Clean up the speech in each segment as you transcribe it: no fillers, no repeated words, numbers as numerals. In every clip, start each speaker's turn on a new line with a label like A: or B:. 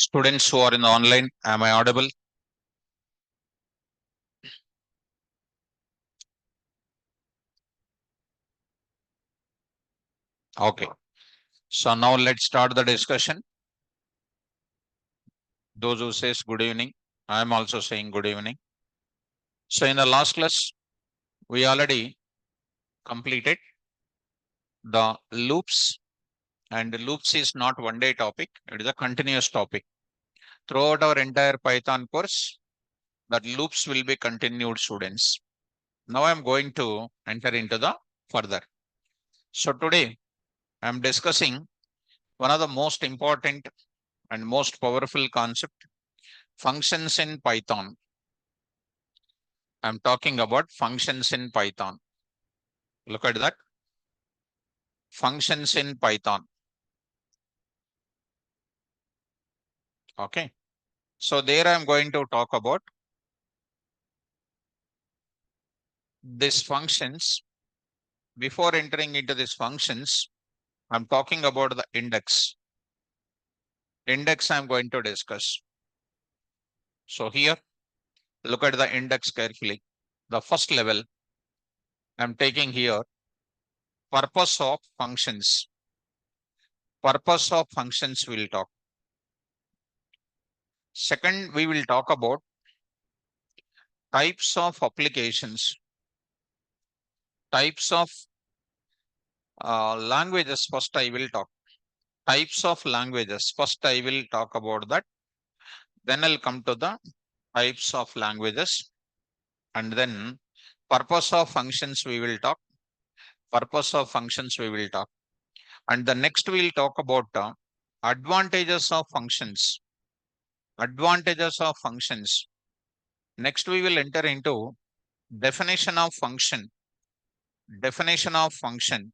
A: Students who are in the online, am I audible? Okay. So now let's start the discussion. Those who says good evening, I am also saying good evening. So in the last class, we already completed the loops, and loops is not one day topic. It is a continuous topic. Throughout our entire Python course, that loops will be continued, students. Now I'm going to enter into the further. So today I'm discussing one of the most important and most powerful concept, functions in Python. I'm talking about functions in Python. Look at that. Functions in Python. Okay. So there I'm going to talk about these functions. Before entering into these functions, I'm talking about the index. Index I'm going to discuss. So here, look at the index carefully. The first level I'm taking here, purpose of functions. Purpose of functions we'll talk. Second, we will talk about types of applications. Types of languages. First, I will talk. Types of languages. First, I will talk about that. Then I'll come to the types of languages. And then purpose of functions we will talk. Purpose of functions we will talk. And the next we'll talk about advantages of functions. Advantages of functions. Next, we will enter into definition of function. Definition of function.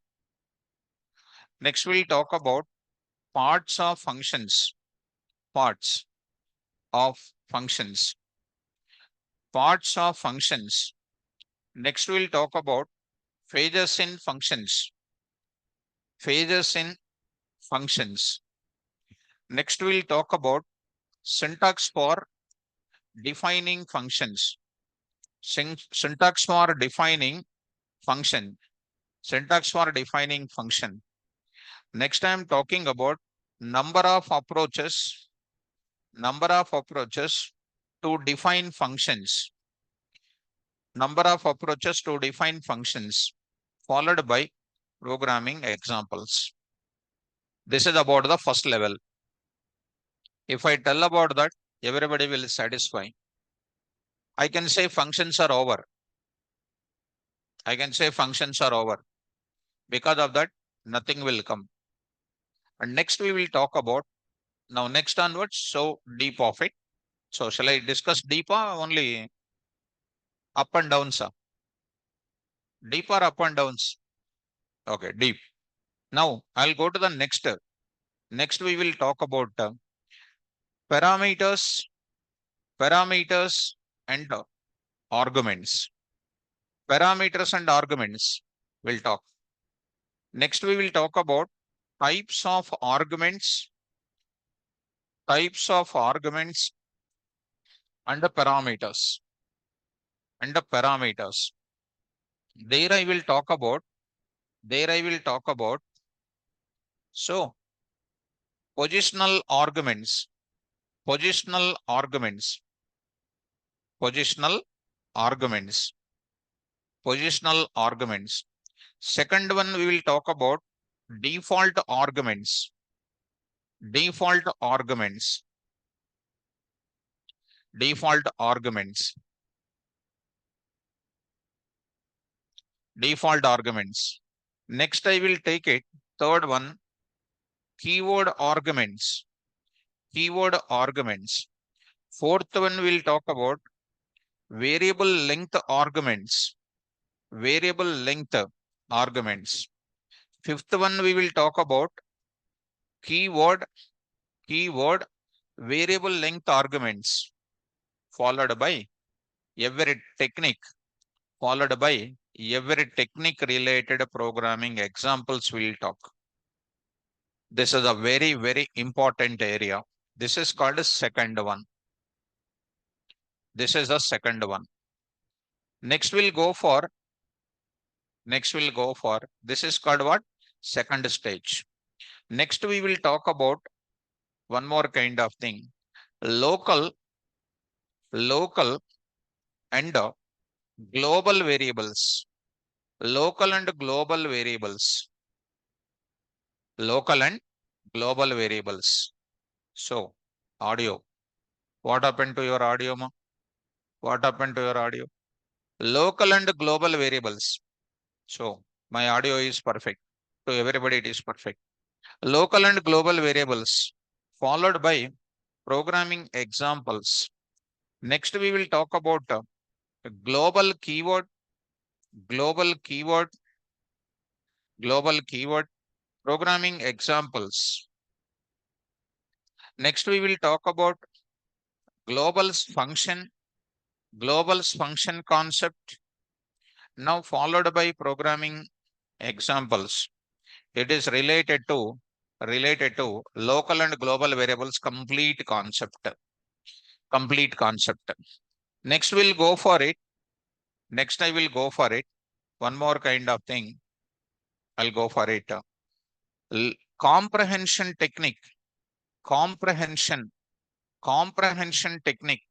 A: Next, we'll talk about parts of functions. Parts of functions. Parts of functions. Next, we'll talk about phases in functions. Phases in functions. Next, we'll talk about syntax for defining functions. Syntax for defining function. Syntax for defining function. Next, I'm talking about number of approaches. Number of approaches to define functions. Number of approaches to define functions, followed by programming examples. This is about the first level. If I tell about that, everybody will satisfy. I can say functions are over. I can say functions are over. Because of that, nothing will come. And next we will talk about, now next onwards, so deep of it. So shall I discuss deep or only up and down, sir? Deep or up and downs? Okay, deep. Now I'll go to the next. Next we will talk about parameters, parameters and arguments. Parameters and arguments we'll talk. Next we will talk about types of arguments, types of arguments and the parameters. And the parameters. There I will talk about, so positional arguments, positional arguments, positional arguments, positional arguments. Second one, we will talk about default arguments, default arguments, default arguments, default arguments. Next, I will take it. Third one, keyword arguments, keyword arguments. Fourth one, we'll talk about variable length arguments, variable length arguments. Fifth one, we will talk about keyword variable length arguments, followed by every technique, followed by every technique related programming examples we'll talk. This is a very, very important area. This is called a second one. This is the second one. Next we'll go for, this is called what? Second stage. Next we will talk about one more kind of thing. Local and global variables. Local and global variables. Local and global variables. So, audio. What happened to your audio, ma? What happened to your audio? Local and global variables. So, my audio is perfect. To everybody, it is perfect. Local and global variables, followed by programming examples. Next, we will talk about global keyword, global keyword, global keyword, programming examples. Next, we will talk about global's function, global's function concept. Now followed by programming examples. It is related to local and global variables complete concept. Complete concept. Next we'll go for it. Next I will go for it. One more kind of thing. I'll go for it. Comprehension technique. Comprehension. Comprehension technique.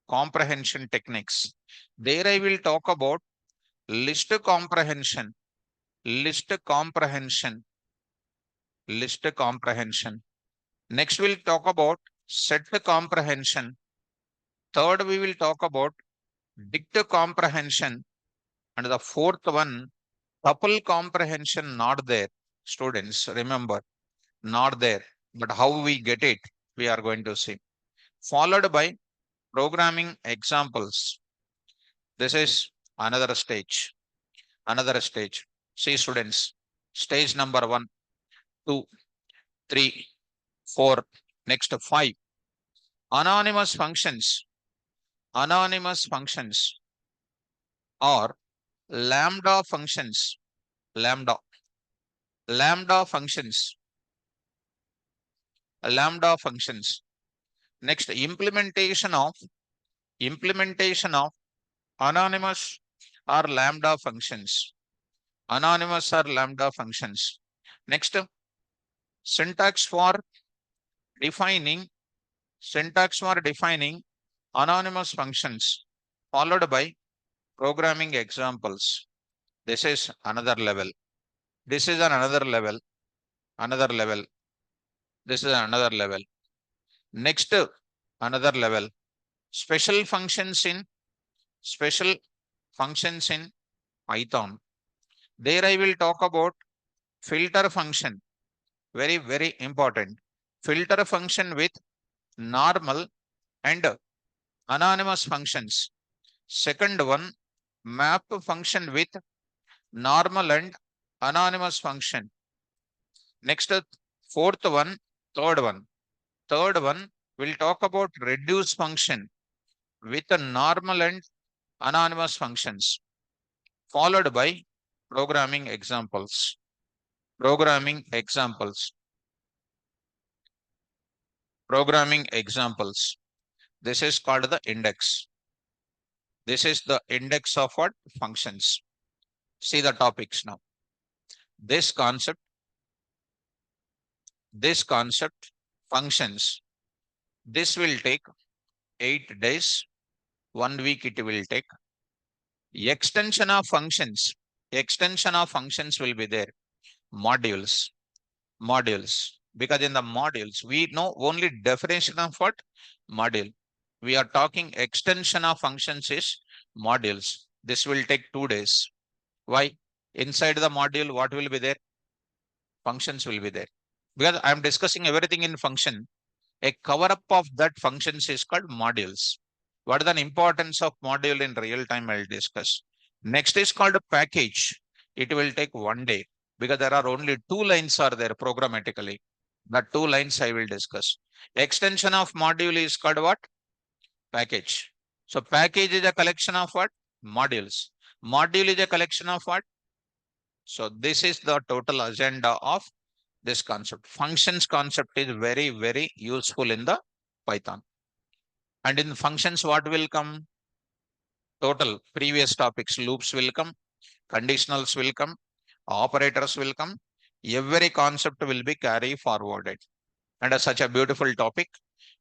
A: Comprehension techniques. There I will talk about list comprehension. List comprehension. List comprehension. Next we'll talk about set comprehension. Third we will talk about dict comprehension. And the fourth one, tuple comprehension not there. Students, remember, not there. But how we get it, we are going to see. Followed by programming examples. This is another stage. Another stage. See students, stage number 1, 2, 3, 4, next 5. Anonymous functions. Anonymous functions or lambda functions. Lambda. Lambda functions. Lambda functions. Next, implementation of anonymous or lambda functions. Anonymous or lambda functions. Next, syntax for defining anonymous functions, followed by programming examples. This is another level. This is another level. Another level. This is another level. Next, another level. Special functions in Python. There I will talk about filter function. Very, very important. Filter function with normal and anonymous functions. Second one, map function with normal and anonymous function. Next, fourth one, third one. Third one, we'll talk about reduce function with a normal and anonymous functions, followed by programming examples. Programming examples. Programming examples. This is called the index. This is the index of what? Functions. See the topics now. This concept, functions. This will take 8 days. 1 week it will take. Extension of functions. Extension of functions will be there. Modules. Modules. Because in the modules, we know only definition of what? Module. We are talking extension of functions is modules. This will take 2 days. Why? Inside the module, what will be there? Functions will be there. Because I am discussing everything in function. A cover up of that functions is called modules. What is the importance of module in real time? I'll discuss. Next is called a package. It will take 1 day because there are only 2 lines are there programmatically. The 2 lines I will discuss. Extension of module is called what? Package. So package is a collection of what? Modules. Module is a collection of what? So this is the total agenda of this concept. Functions concept is very, very useful in the Python. And in functions, what will come? Total previous topics, loops will come, conditionals will come, operators will come. Every concept will be carry forwarded. And as such a beautiful topic,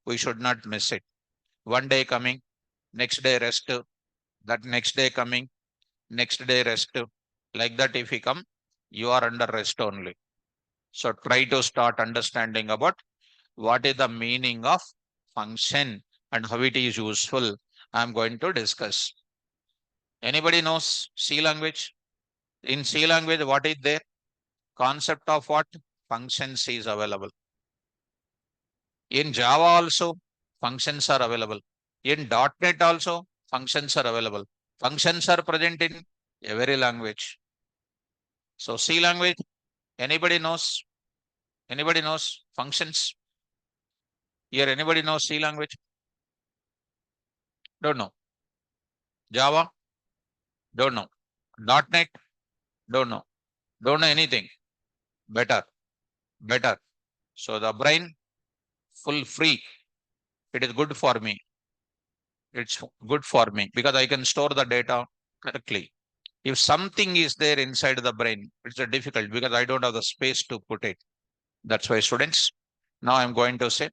A: we should not miss it. One day coming, next day rest, that next day coming, next day rest. Like that, if you come, you are under rest only. So try to start understanding about what is the meaning of function and how it is useful. I'm going to discuss. Anybody knows C language? In C language, what is there? Concept of what? Functions is available. In Java also, functions are available. In .NET also, functions are available. Functions are present in every language. So C language, anybody knows? Anybody knows functions? Here, anybody knows C language? Don't know. Java? Don't know. .NET? Don't know. Don't know anything. Better. Better. So the brain full free. It is good for me. It's good for me because I can store the data correctly. If something is there inside the brain, it's difficult because I don't have the space to put it. That's why students, now I'm going to say,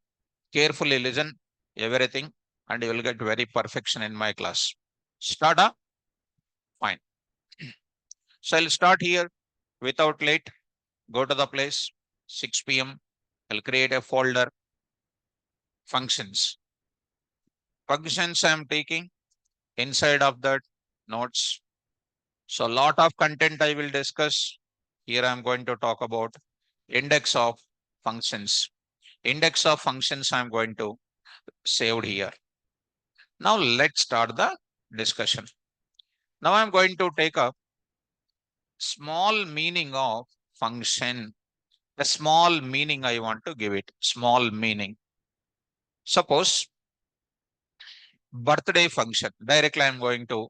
A: carefully listen everything and you will get very perfection in my class. Start up? Fine. So I'll start here without late. Go to the place, 6 p.m. I'll create a folder, functions. Functions I'm taking inside of that notes. So a lot of content I will discuss. Here I'm going to talk about index of functions. Index of functions I'm going to save here. Now let's start the discussion. Now I'm going to take up small meaning of function. A small meaning I want to give it. Small meaning. Suppose birthday function. Directly I'm going to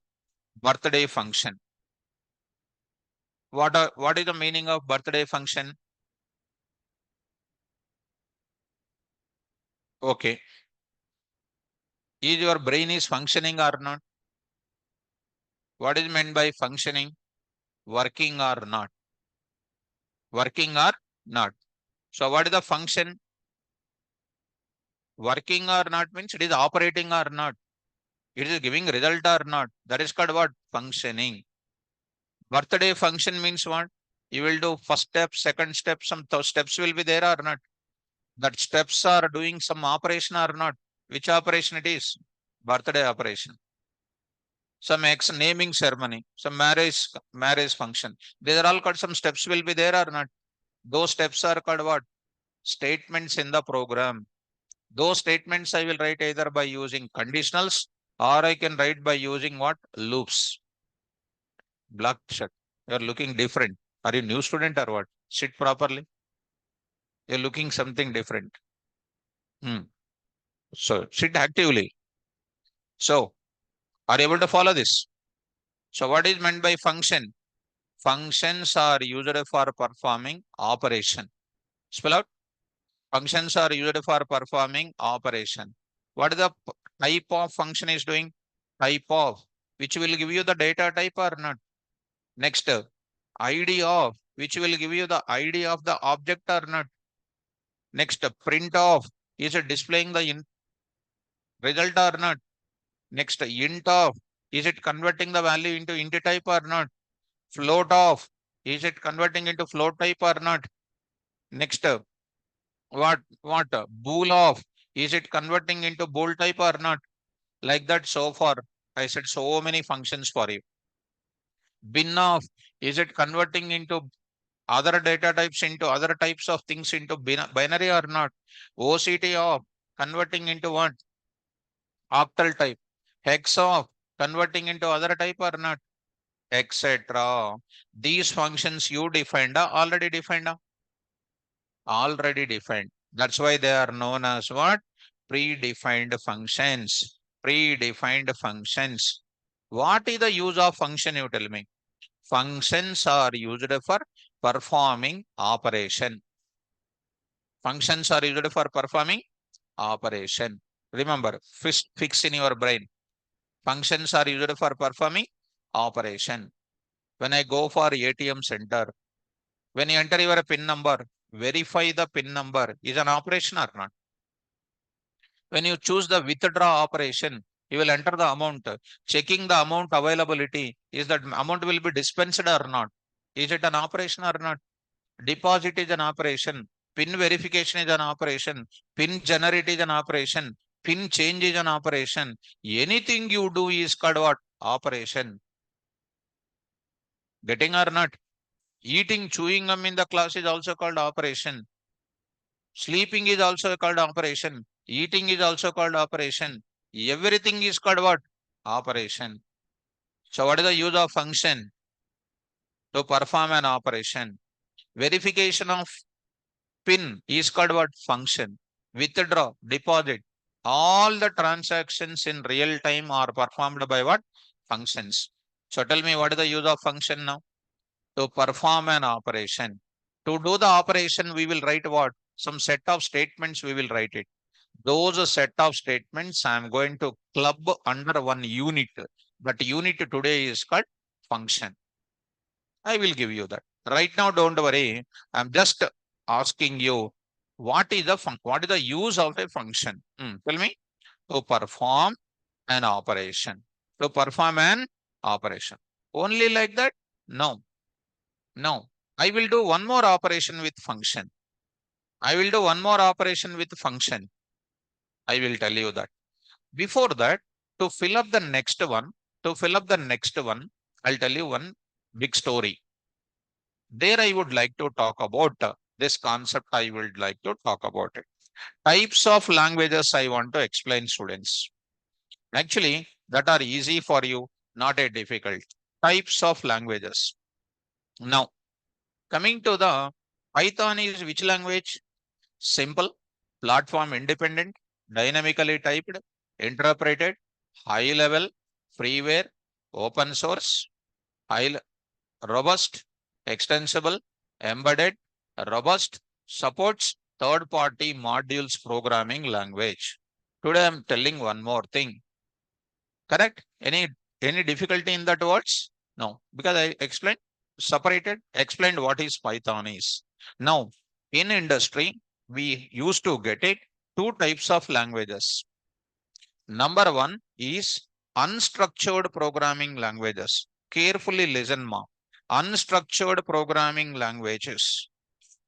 A: birthday function. What is the meaning of birthday function? Okay. Is your brain is functioning or not? What is meant by functioning? Working or not? Working or not? So what is the function? Working or not means it is operating or not. It is giving result or not. That is called what? Functioning. Birthday function means what? You will do first step, second step, some steps will be there or not. That steps are doing some operation or not. Which operation it is? Birthday operation. Some naming ceremony, some marriage function. These are all called some steps will be there or not. Those steps are called what? Statements in the program. Those statements I will write either by using conditionals or I can write by using what? Loops. Black shirt. You are looking different. Are you new student or what? Sit properly. You're looking something different. So sit actively. So are you able to follow this? So what is meant by function? Functions are used for performing operation. Spell out. Functions are used for performing operation. What is the type of function is doing? Type of, which will give you the data type or not? Next, ID of, which will give you the ID of the object or not? Next, print of, is it displaying the result or not? Next, int of, is it converting the value into int type or not? Float of, is it converting into float type or not? Next, what bool of, is it converting into bool type or not? Like that. So far I said so many functions for you. Bin of, is it converting into other data types into other types of things into binary or not? OCT of, converting into what? Octal type. Hex of, converting into other type or not? Etc. These functions you defined, already defined. Already defined. That's why they are known as what? Predefined functions. Predefined functions. What is the use of function, you tell me? Functions are used for performing operation. Functions are used for performing operation. Remember, fix in your brain. Functions are used for performing operation. When I go for ATM center, when you enter your PIN number, verify the PIN number is an operation or not. When you choose the withdraw operation, you will enter the amount. Checking the amount availability, is that amount will be dispensed or not? Is it an operation or not? Deposit is an operation. PIN verification is an operation. PIN generate is an operation. PIN change is an operation. Anything you do is called what? Operation. Getting or not? Eating, chewing gum in the class is also called operation. Sleeping is also called operation. Eating is also called operation. Everything is called what? Operation. So what is the use of function? To perform an operation. Verification of PIN is called what? Function. Withdraw, deposit. All the transactions in real time are performed by what? Functions. So tell me, what is the use of function now? To perform an operation. To do the operation, we will write what? Some set of statements, we will write it. Those set of statements I am going to club under one unit. That unit today is called function. I will give you that. Right now, don't worry. I'm just asking you, what is the use of a function? Tell me. To perform an operation. To perform an operation. Only like that? No. No. I will do one more operation with function. I will do one more operation with function. I will tell you that. Before that, to fill up the next one, I'll tell you one big story. There I would like to talk about this concept. I would like to talk about it. Types of languages I want to explain, students. Actually, that are easy for you, not a difficult. Types of languages. Now, coming to the Python is which language? Simple, platform independent, dynamically typed, interpreted, high level, freeware, open source, high, robust, extensible, embedded, robust, supports third party modules programming language. Today I'm telling one more thing. Correct? Any difficulty in that words? No, because I explained what is Python is. Now, in industry, we used to get it two types of languages. Number one is unstructured programming languages. Carefully listen, ma. Unstructured programming languages.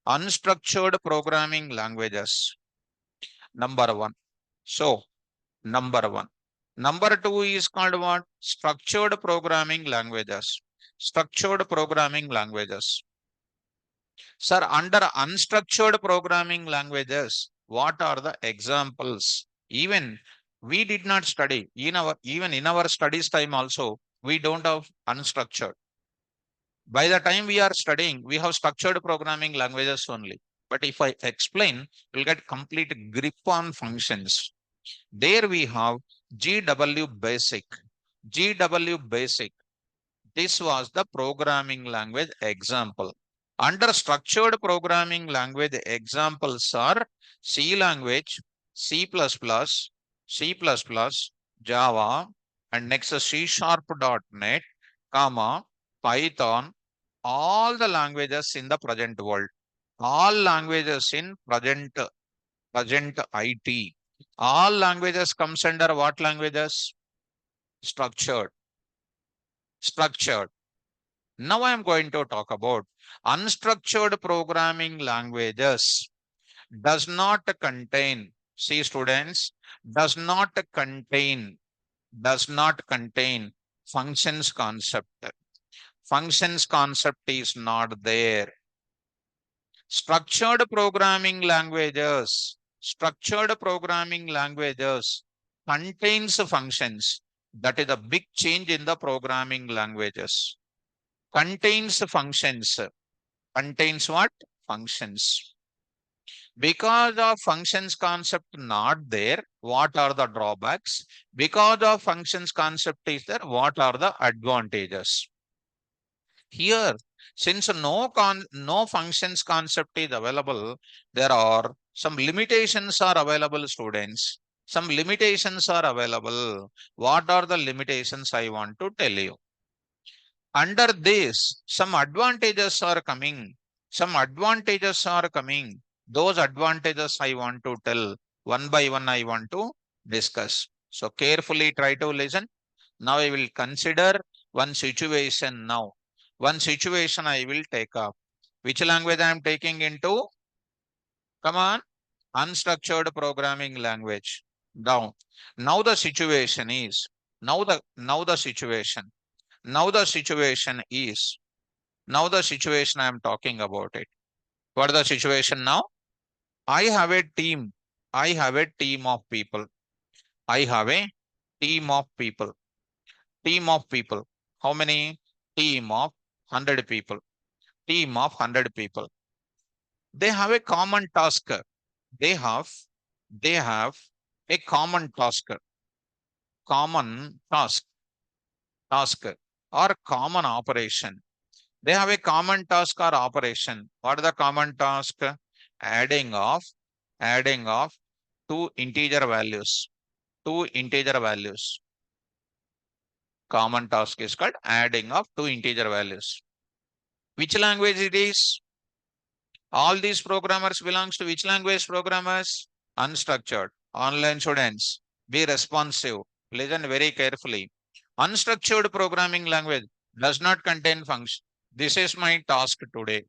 A: Unstructured programming languages. Number one. So, number one. Number two is called what? Structured programming languages. Structured programming languages. Sir, under unstructured programming languages, what are the examples? Even we did not study even in our studies time also, we don't have unstructured. By the time we are studying, we have structured programming languages only. But if I explain, you'll get complete grip on functions. There we have GW Basic. GW Basic. This was the programming language example. Under structured programming language examples are C language, C++, C++, Java, and next C#.NET, comma, Python, all the languages in the present world. All languages in present IT. All languages comes under what languages? Structured. Structured. Now I am going to talk about unstructured programming languages. Does not contain, see students, does not contain functions concept. Functions concept is not there. Structured programming languages contains functions. That is a big change in the programming languages. Contains functions. Contains what? Functions. Because of functions concept not there, what are the drawbacks? Because of functions concept is there, what are the advantages? Here, since no functions concept is available, there are some limitations are available, students. Some limitations are available. What are the limitations I want to tell you? Under this, some advantages are coming. Some advantages are coming. Those advantages I want to tell. One by one, I want to discuss. So carefully try to listen. Now I will consider one situation now. One situation I will take up. Which language I am taking into? Come on. Unstructured programming language. Down. Now the situation is. Now the situation. Now the situation is. Now the situation I am talking about it. What is the situation now? I have a team. I have a team of people. I have a team of people. Team of people. How many? Team of 100 people. Team of 100 people. They have a common task. They have, they have a common task. Common task or common operation. They have a common task or operation. What is the common task? Adding of, adding of two integer values. Two integer values. Common task is called adding of two integer values. Which language it is? All these programmers belongs to which language programmers? Unstructured. Online students, be responsive. Listen very carefully. Unstructured programming language does not contain function. This is my task today.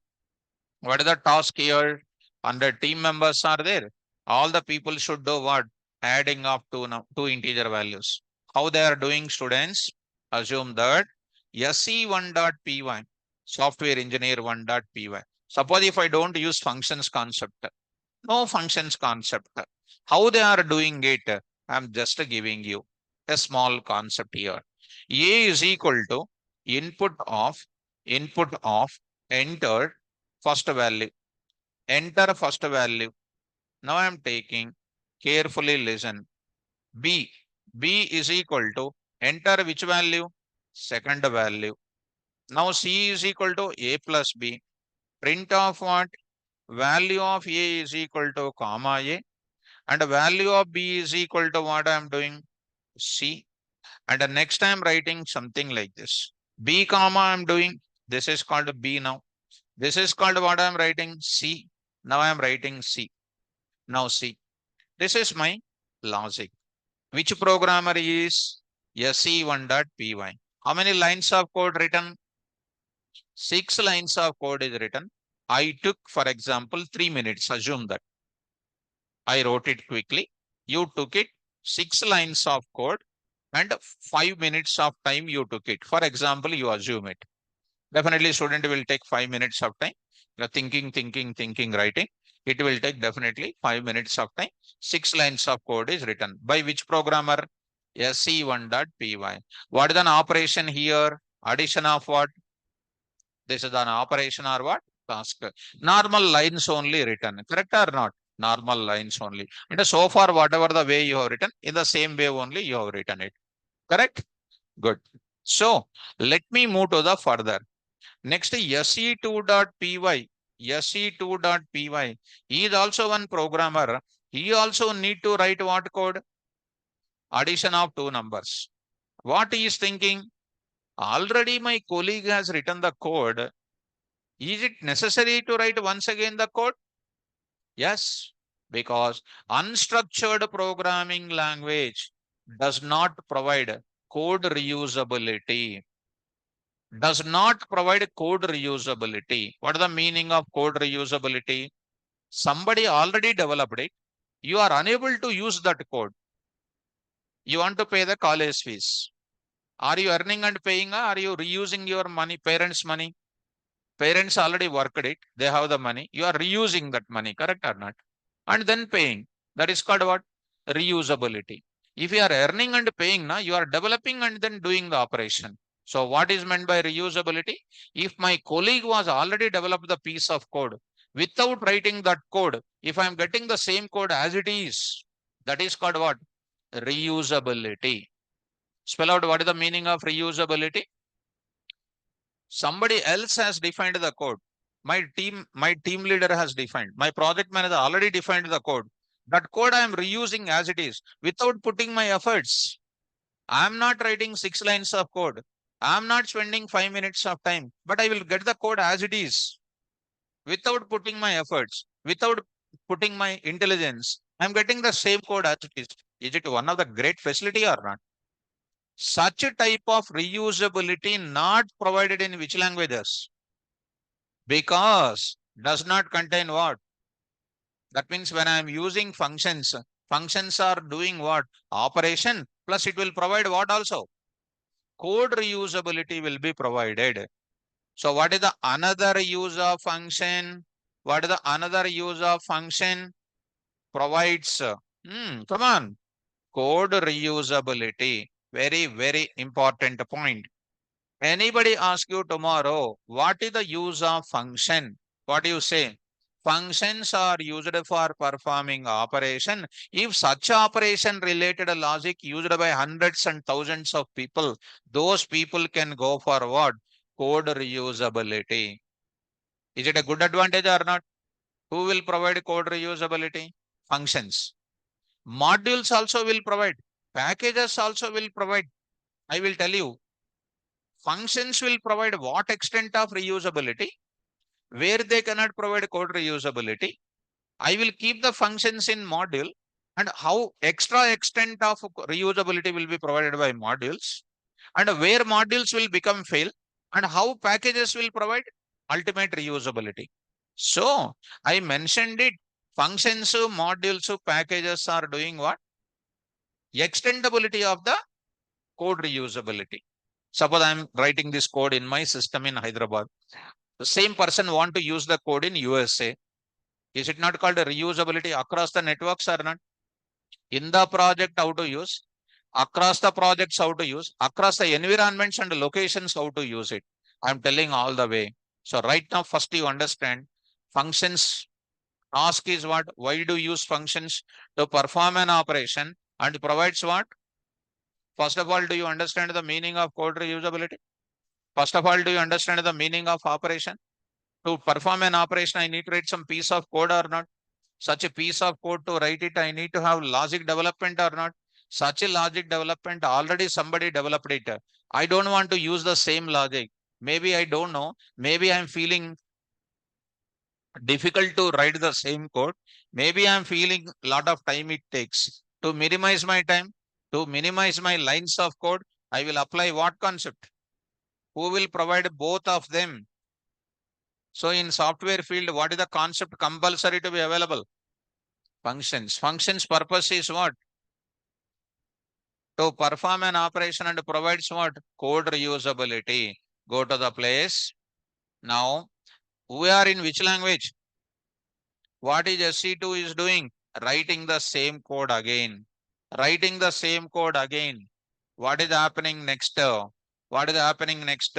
A: What is the task here? 100 team members are there. All the people should do what? Adding up two integer values. How they are doing, students? Assume that SE1.py, software engineer 1.py. Suppose if I don't use functions concept, no functions concept. How they are doing it? I'm just giving you a small concept here. A is equal to input of entered first value. Enter first value. Now I am taking, carefully listen. B. B is equal to enter which value? Second value. Now C is equal to A plus B. Print of what? Value of A is equal to comma A. And the value of B is equal to what I am doing? C. And the next I am writing something like this. B comma I am doing. This is called B now. This is called what I am writing? C. Now I am writing C. Now see. This is my logic. Which programmer is SE1.py? How many lines of code written? 6 lines of code is written. I took, for example, 3 minutes. Assume that. I wrote it quickly. You took it, 6 lines of code, and 5 minutes of time you took it. For example, you assume it. Definitely, student will take 5 minutes of time. You're thinking, writing. It will take definitely 5 minutes of time. 6 lines of code is written. By which programmer? SE1.py. What is an operation here? Addition of what? This is an operation or what? Task. Normal lines only written. Correct or not? Normal lines only. And so far, whatever the way you have written, in the same way only you have written it. Correct? Good. So let me move to the further. Next, SE2.py. SE2.py. He is also one programmer. He also need to write what code? Addition of two numbers. What he is thinking? Already my colleague has written the code. Is it necessary to write once again the code? Yes, because unstructured programming language does not provide code reusability. Does not provide code reusability. What is the meaning of code reusability? Somebody already developed it. You are unable to use that code. You want to pay the college fees. Are you earning and paying, or are you reusing your money, parents' money? Parents already worked it. They have the money. You are reusing that money, correct or not? And then paying. That is called what? Reusability. If you are earning and paying, now you are developing and then doing the operation. So what is meant by reusability? If my colleague was already developed the piece of code without writing that code, if I am getting the same code as it is, that is called what? Reusability. Spell out what is the meaning of reusability? Somebody else has defined the code. My team leader has defined. My project manager already defined the code. That code I am reusing as it is without putting my efforts. I'm not writing 6 lines of code. I'm not spending 5 minutes of time, but I will get the code as it is without putting my efforts, without putting my intelligence. I'm getting the same code as it is. Is it one of the great facility or not? Such a type of reusability not provided in which languages? Because does not contain what? That means when I am using functions, functions are doing what? Operation plus it will provide what also? Code reusability will be provided. So what is the another use of function? What is the another use of function? Provides, come on, code reusability. Very, very important point. Anybody ask you tomorrow, what is the use of function? What do you say? Functions are used for performing operation. If such operation related logic used by hundreds and thousands of people, those people can go for what? Code reusability. Is it a good advantage or not? Who will provide code reusability? Functions. Modules also will provide. Packages also will provide. I will tell you. Functions will provide what extent of reusability, where they cannot provide code reusability. I will keep the functions in module and how extra extent of reusability will be provided by modules and where modules will become fail and how packages will provide ultimate reusability. So I mentioned it. Functions, modules, packages are doing what? Extendability of the code reusability. Suppose I am writing this code in my system in Hyderabad. The same person want to use the code in USA. Is it not called a reusability across the networks or not? In the project, how to use? Across the projects, how to use? Across the environments and locations, how to use it? I'm telling all the way. So right now, first you understand functions. Ask is what? Why do you use functions to perform an operation and provides what? First of all, do you understand the meaning of code reusability? First of all, do you understand the meaning of operation? To perform an operation, I need to write some piece of code or not? Such a piece of code to write it, I need to have logic development or not? Such a logic development, already somebody developed it. I don't want to use the same logic. Maybe I don't know. Maybe I'm feeling difficult to write the same code. Maybe I'm feeling a lot of time it takes. To minimize my time, to minimize my lines of code, I will apply what concept? Who will provide both of them? So in software field, what is the concept compulsory to be available? Functions. Functions purpose is what? To perform an operation and provides what? Code reusability. Go to the place. Now, we are in which language? What is SC2 is doing? Writing the same code again. Writing the same code again. What is happening next? What is happening next?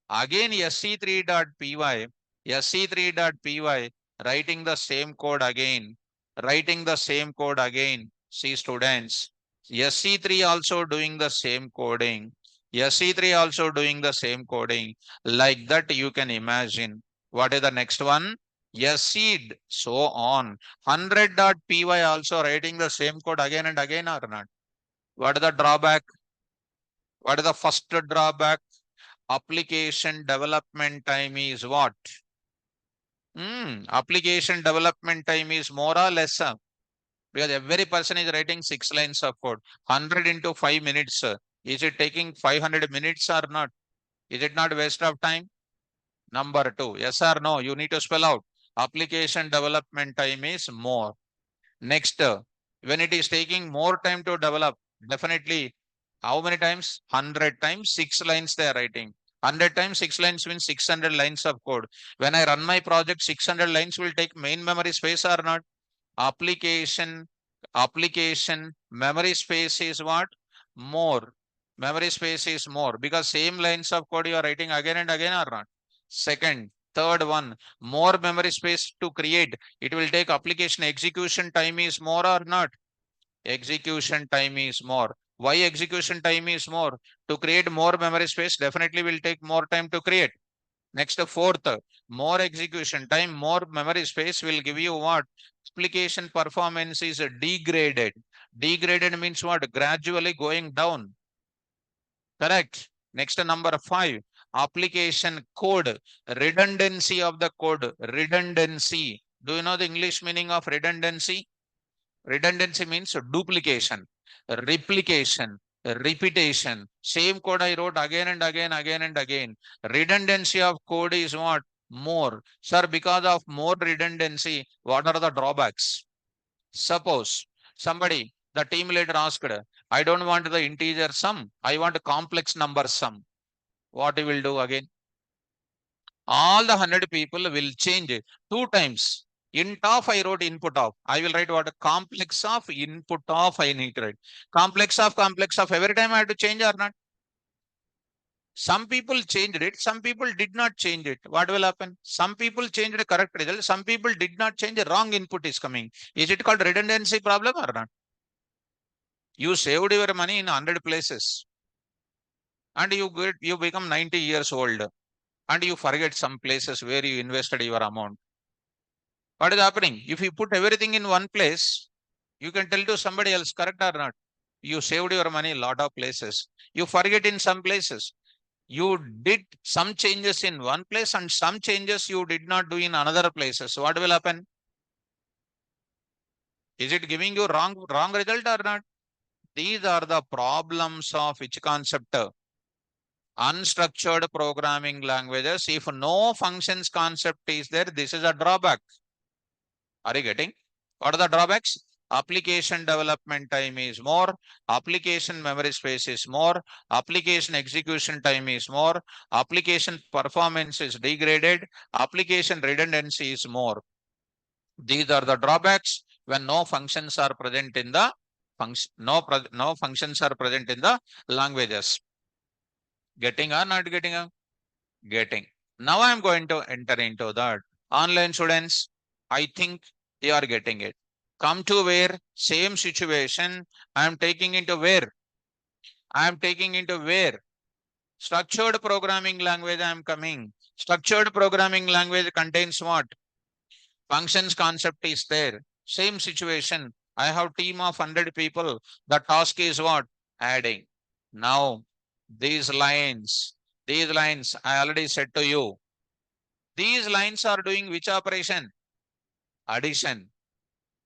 A: Again SC3.py. SC3.py. Writing the same code again. Writing the same code again. See students. SC3 also doing the same coding. SC3 also doing the same coding. Like that you can imagine. What is the next one? SC, so on. 100.py also writing the same code again and again or not? What is the drawback? What is the first drawback? Application development time is what? Application development time is more or less. Because every person is writing 6 lines of code. 100 into 5 minutes. Is it taking 500 minutes or not? Is it not waste of time? Number two, yes or no? You need to spell out. Application development time is more. Next, when it is taking more time to develop, definitely how many times? 100 times, 6 lines they are writing. 100 times 6 lines means 600 lines of code. When I run my project, 600 lines will take main memory space or not? Application, memory space is what? More. Memory space is more because same lines of code you are writing again and again or not? Second, third one, more memory space to create. It will take application execution time is more or not? Execution time is more. Why execution time is more? To create more memory space, definitely will take more time to create. Next, fourth, more execution time, more memory space will give you what? Application performance is degraded. Degraded means what? Gradually going down. Correct. Next, number 5, application code, redundancy of the code, redundancy. Do you know the English meaning of redundancy? Redundancy means duplication, replication, repetition. Same code I wrote again and again, again and again. Redundancy of code is what? More. Sir, because of more redundancy, what are the drawbacks? Suppose somebody, the team leader asked, I don't want the integer sum, I want a complex number sum. What he will do again? All the 100 people will change it 2 times. Int of I wrote input of. I will write what? A complex of input of I need to write. Complex of every time I have to change or not? Some people changed it, some people did not change it. What will happen? Some people changed the correct result, some people did not change, the wrong input is coming. Is it called redundancy problem or not? You saved your money in 100 places and you become 90 years old and you forget some places where you invested your amount. What is happening? If you put everything in one place, you can tell to somebody else, correct or not? You saved your money a lot of places. You forget in some places. You did some changes in one place and some changes you did not do in another places. So what will happen? Is it giving you wrong result or not? These are the problems of which concept? Unstructured programming languages. If no functions concept is there, this is a drawback. Are you getting? What are the drawbacks? Application development time is more, application memory space is more, application execution time is more, application performance is degraded, application redundancy is more. These are the drawbacks when no functions are present in the no functions are present in the languages. Getting or not getting? Getting. Now I am going to enter into that. Online students, I think you are getting it. Come to where? Same situation. I am taking into where? I am taking into where? Structured programming language I am coming. Structured programming language contains what? Functions concept is there. Same situation. I have team of 100 people. The task is what? Adding. Now, these lines I already said to you. These lines are doing which operation? Addition.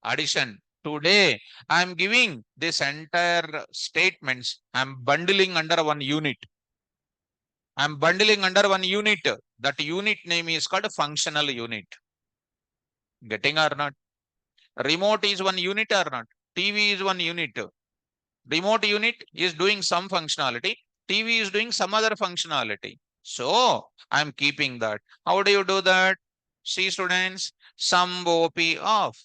A: Addition. Today, I am giving this entire statements. I am bundling under one unit. I am bundling under one unit. That unit name is called functional unit. Getting or not? Remote is one unit or not? TV is one unit. Remote unit is doing some functionality. TV is doing some other functionality. So I am keeping that. How do you do that? See students, sum OP of,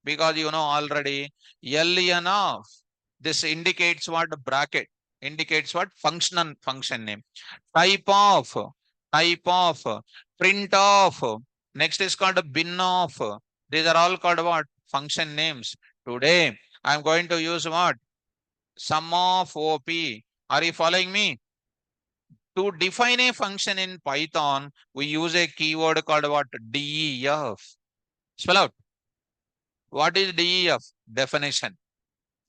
A: because you know already LN of. This indicates what? Bracket. Indicates what? Function name. Type of, print of. Next is called bin of. These are all called what? Function names. Today I am going to use what? Sum of OP. Are you following me? To define a function in Python, we use a keyword called what? DEF. Spell out. What is DEF? Definition.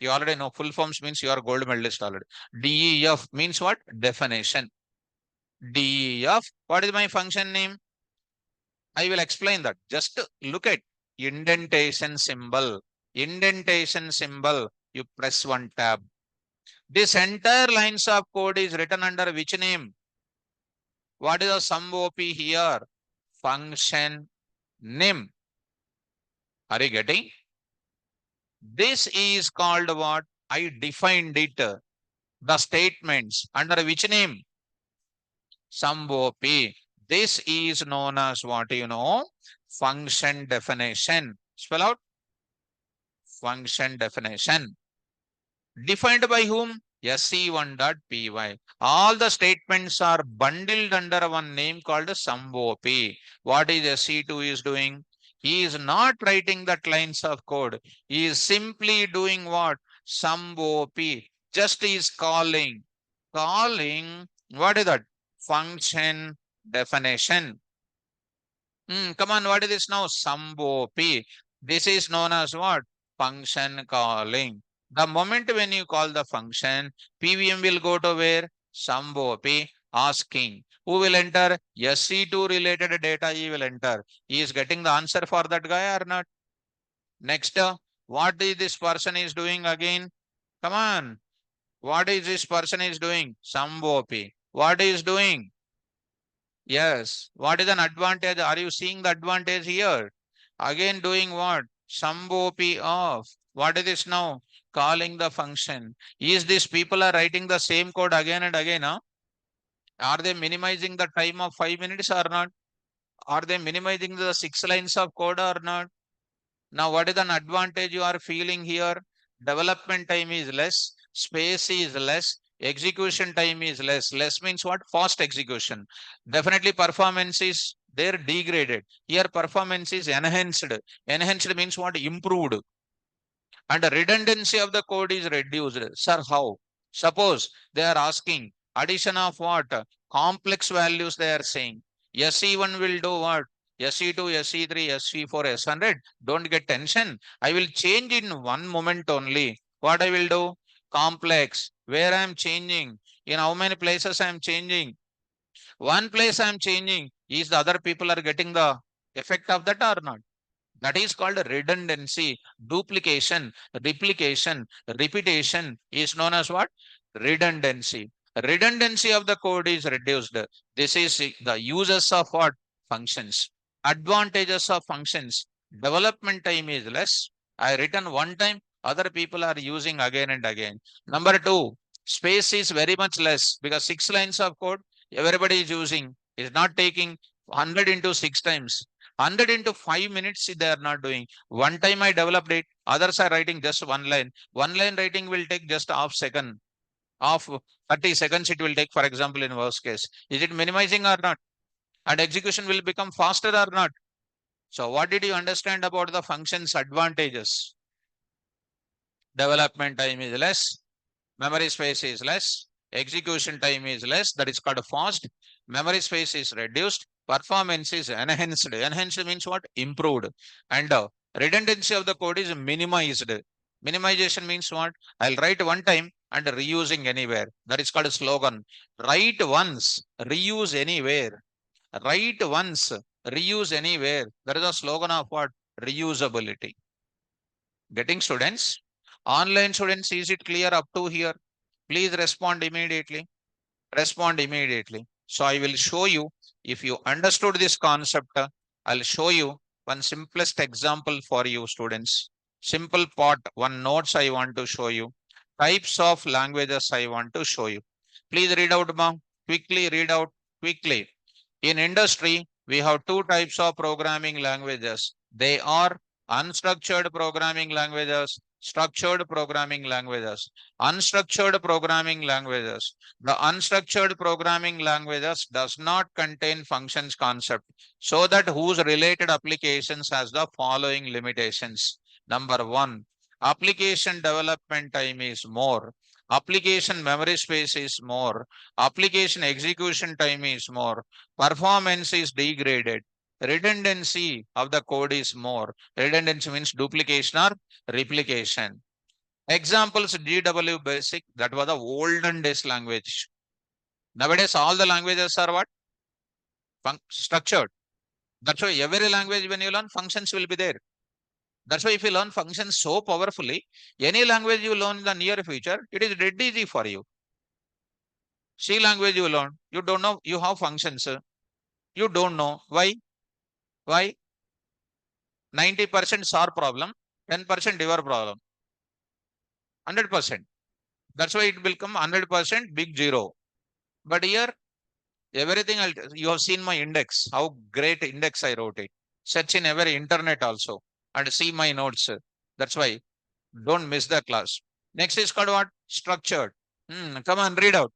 A: You already know full forms means you are gold medalist already. DEF means what? Definition. DEF. What is my function name? I will explain that. Just look at indentation symbol. Indentation symbol. You press one tab. This entire lines of code is written under which name? What is the sum OP here? Function name. Are you getting? This is called what? I defined it. The statements under which name? Sum OP. This is known as what you know? Function definition. Spell out. Function definition. Defined by whom? SC1.py. All the statements are bundled under one name called sum OP. What is SC2 is doing? He is not writing that lines of code. He is simply doing what? Sum OP. Just is calling. Calling, what is that? Function definition. Come on, what is this now? P. This is known as what? Function calling. The moment when you call the function, PVM will go to where? P asking. Who will enter? SC2 related data he will enter. He is getting the answer for that guy or not? Next, what is this person is doing again? Come on. What is this person is doing? P. What is doing? Yes. What is an advantage? Are you seeing the advantage here? Again doing what? P of. What is this now? Calling the function. Is this people are writing the same code again and again? Huh? Are they minimizing the time of 5 minutes or not? Are they minimizing the 6 lines of code or not? Now, what is an advantage you are feeling here? Development time is less, space is less, execution time is less. Less means what? Fast execution. Definitely performance is there degraded. Here performance is enhanced. Enhanced means what? Improved. And the redundancy of the code is reduced. Sir, how? Suppose they are asking addition of what? Complex values they are saying. SE1 will do what? SE2, SE3, SE4, S100. Don't get tension. I will change in one moment only. What I will do? Complex. Where I am changing? In how many places I am changing? One place I am changing. Is the other people are getting the effect of that or not? That is called redundancy, duplication, replication, repetition is known as what? Redundancy. Redundancy of the code is reduced. This is the uses of what? Functions. Advantages of functions. Development time is less. I written one time, other people are using again and again. Number two, space is very much less because 6 lines of code everybody is using. Is not taking 100 into 6 times. 100 into 5 minutes they are not doing. One time I developed it, others are writing just one line. One line writing will take just half second, half 30 seconds it will take, for example, in worst case. Is it minimizing or not? And execution will become faster or not? So what did you understand about the function's advantages? Development time is less, memory space is less, execution time is less, that is called fast, memory space is reduced, performance is enhanced. Enhanced means what? Improved. And redundancy of the code is minimized. Minimization means what? I'll write one time and reusing anywhere. That is called a slogan. Write once, reuse anywhere. Write once, reuse anywhere. That is a slogan of what? Reusability. Getting students? Online students, is it clear up to here? Please respond immediately. Respond immediately. So I will show you, if you understood this concept, I'll show you one simplest example for you students. Simple part, one notes I want to show you. Types of languages I want to show you. Please read out, ma'am. Quickly read out, quickly. In industry, we have two types of programming languages. They are unstructured programming languages, structured programming languages. Unstructured programming languages. The unstructured programming languages does not contain functions concept, so that whose related applications has the following limitations. Number one, application development time is more. Application memory space is more. Application execution time is more. Performance is degraded. Redundancy of the code is more. Redundancy means duplication or replication. Examples: GW Basic, that was the olden days language. Nowadays, all the languages are what? Structured. That's why every language, when you learn, functions will be there. That's why if you learn functions so powerfully, any language you learn in the near future, it is dead easy for you. C language you learn, you don't know, you have functions. You don't know. Why? Why? 90% SAR problem, 10% your problem. 100%. That's why it will come 100% big zero. But here, everything you have seen my index, how great index I wrote it. Search in every internet also and see my notes. That's why don't miss the class. Next is called what? Structured. Come on, read out.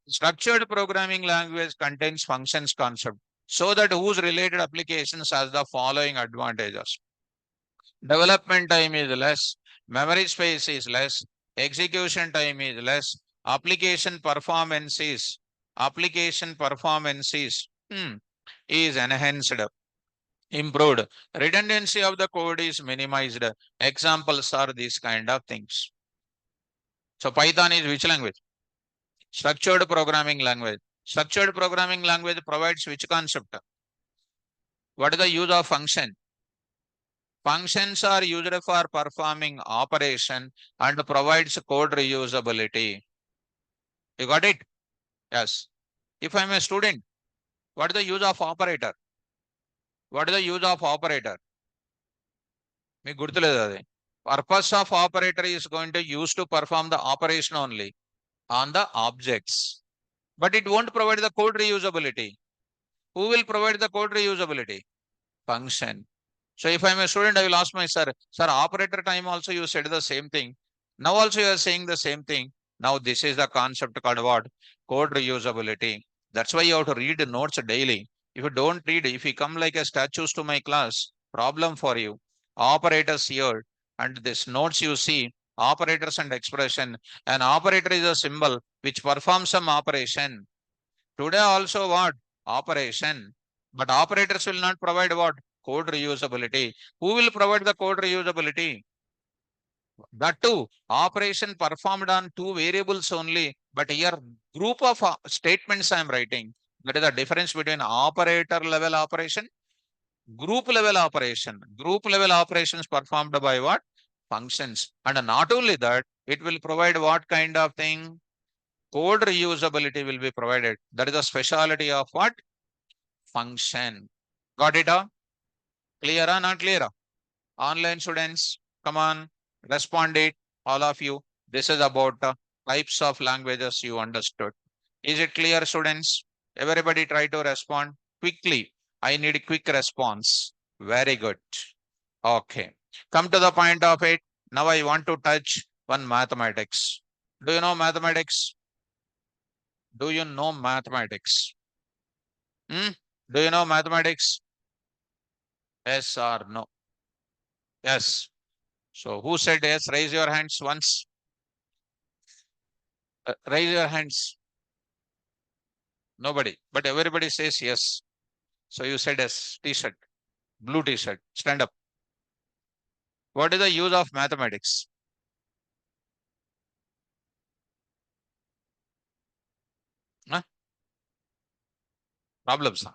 A: Structured programming language contains functions concept, so that whose related applications has the following advantages. Development time is less, memory space is less, execution time is less, application performance is is enhanced, improved. Redundancy of the code is minimized. Examples are these kind of things. So Python is which language? Structured programming language. Structured programming language provides which concept? What is the use of function? Functions are used for performing operation and provides code reusability. You got it? Yes. If I am a student, what is the use of operator? What is the use of operator? మీకు గుర్తులేదు అది. Purpose of operator is going to use to perform the operation only on the objects. But it won't provide the code reusability. Who will provide the code reusability? Function. So if I'm a student, I will ask my sir, operator time also you said the same thing. Now also you are saying the same thing. Now this is the concept called what? Code reusability. That's why you have to read the notes daily. If you don't read, if you come like a statues to my class, problem for you. Operators here and this notes you see, operators and expression. An operator is a symbol which performs some operation. Today also what? Operation. But operators will not provide what? Code reusability. Who will provide the code reusability? That too, operation performed on two variables only, but here group of statements I am writing. That is the difference between operator level operation, group level operation. Group level operations performed by what? Functions. And not only that, it will provide what kind of thing? Code reusability will be provided. That is the speciality of what? Function. Got it? Clear or not clear? Online students, come on, respond it, all of you. This is about types of languages you understood. Is it clear, students? Everybody try to respond quickly. I need a quick response. Very good. Okay. Come to the point of it. Now I want to touch one mathematics. Do you know mathematics? Do you know mathematics? Hmm? Do you know mathematics? Yes or no? Yes. So who said yes? Raise your hands once. Raise your hands. Nobody. But everybody says yes. So you said yes. T-shirt. Blue T-shirt. Stand up. What is the use of mathematics? Huh? Problems. Huh?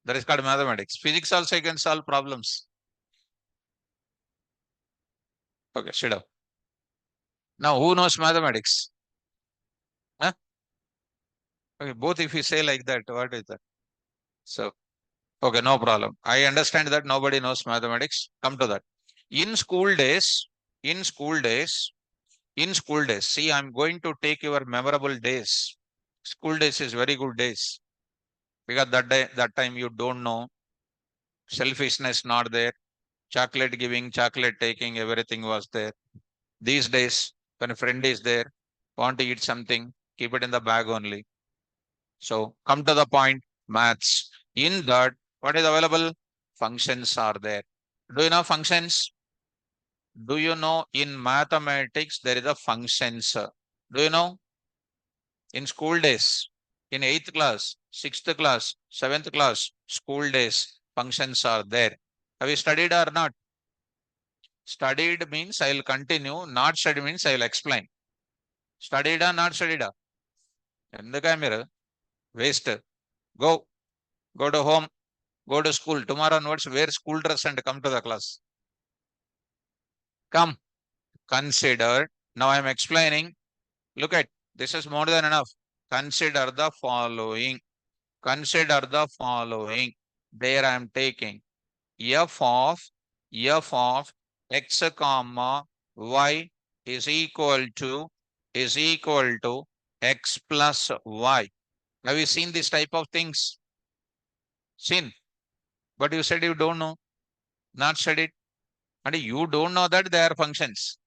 A: That is called mathematics. Physics also you can solve problems. Okay, sit up. Now who knows mathematics? Huh? Okay, both if you say like that, what is that? So, okay, no problem. I understand that nobody knows mathematics. Come to that. In school days, in school days, in school days, see, I'm going to take your memorable days. School days is very good days because that day, that time you don't know, selfishness not there, chocolate giving, chocolate taking, everything was there. These days, when a friend is there, want to eat something, keep it in the bag only. So come to the point, maths. In that, what is available? Functions are there. Do you know functions? Do you know in mathematics there is a functions? Do you know? In school days, in 8th class, 6th class, 7th class, school days, functions are there. Have you studied or not? Studied means I will continue, not studied means I will explain. Studied or not studied? ఎందుక మీరు waste. Go, go to home, go to school. Tomorrow onwards, wear school dress and come to the class. Come, consider. Now I am explaining. Look at, this is more than enough. Consider the following. Consider the following. There I am taking f of x comma y is equal to x plus y. Have you seen this type of things? Seen? But you said you don't know, not studied. And you don't know that they are functions.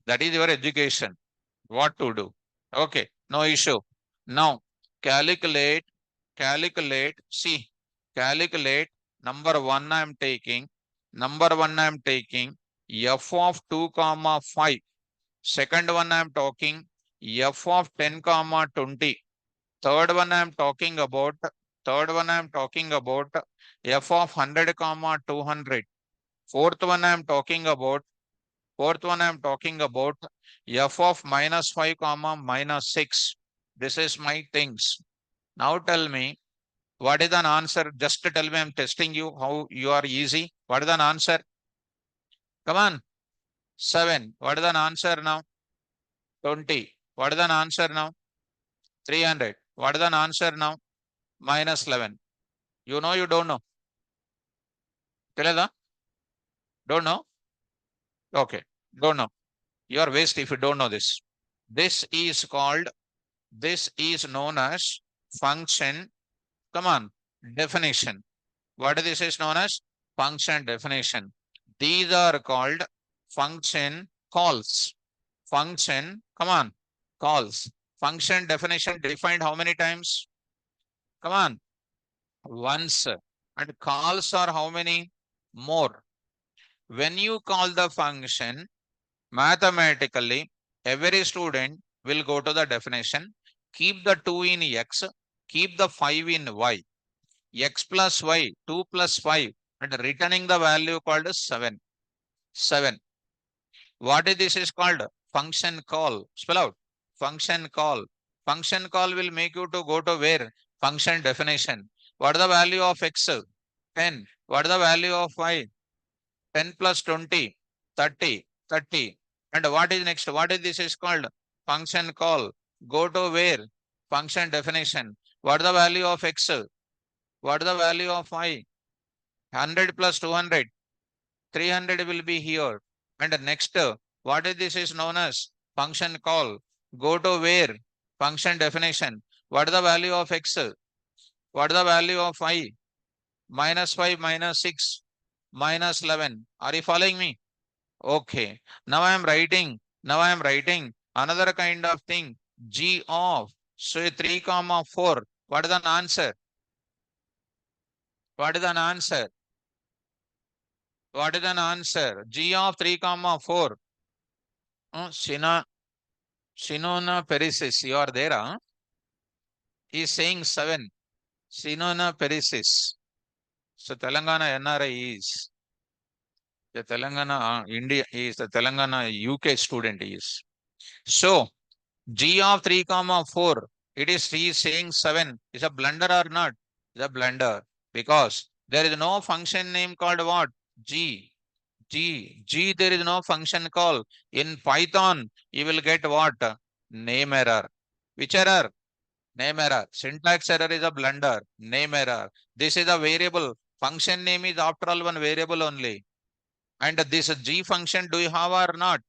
A: That is your education. What to do? Okay, no issue. Now, calculate, see, calculate, number one I am taking, f of 2 comma 5. Second one I am talking f of 10 comma 20. Third one I am talking about. Third one I am talking about f of 100 comma 200. Fourth one I am talking about. Fourth one I am talking about f of minus 5 comma minus 6. This is my things. Now tell me what is an answer? Just tell me, I'm testing you how you are easy. What is an answer? Come on. 7. What is an answer now? 20. What is an answer now? 300. What is an answer now? Minus 11. You know, you don't know. Teleda? Don't know? Okay. Don't know. You are waste if you don't know this. This is called, this is known as function. Come on. Definition. What this is known as? Function definition. These are called function calls. Function, come on, calls. Function definition defined how many times? Come on, once. And calls are how many? More. When you call the function, mathematically, every student will go to the definition, keep the 2 in x, keep the 5 in y, x plus y, 2 plus 5, and returning the value called as 7. 7. What is this is called? Function call. Spell out. Function call. Function call will make you to go to where? Function definition. What is the value of x? 10. What is the value of y? 10 plus 20. 30. 30. And what is next? What is this is called? Function call. Go to where? Function definition. What is the value of x? What is the value of y? 100 plus 200. 300 will be here. And next, what is this is known as function call. Go to where? Function definition. What is the value of x? What is the value of y? Minus 5, minus 6, minus 11. Are you following me? Okay. Now I am writing. Now I am writing another kind of thing. G of, say 3 comma 4. What is an answer? What is an answer? What is an answer? G of 3 comma 4. Sinona Perisis, you are there, huh? He is saying 7. Sinona Perisis. So Telangana NRI is the Telangana India is the Telangana UK student is. So G of 3 comma 4. It is he is saying 7. Is a blunder or not? Is a blunder because there is no function name called what? G. G. There is no function call. In Python, you will get what? Name error. Which error? Name error. Syntax error is a blunder. Name error. This is a variable. Function name is after all one variable only. And this G function do you have or not?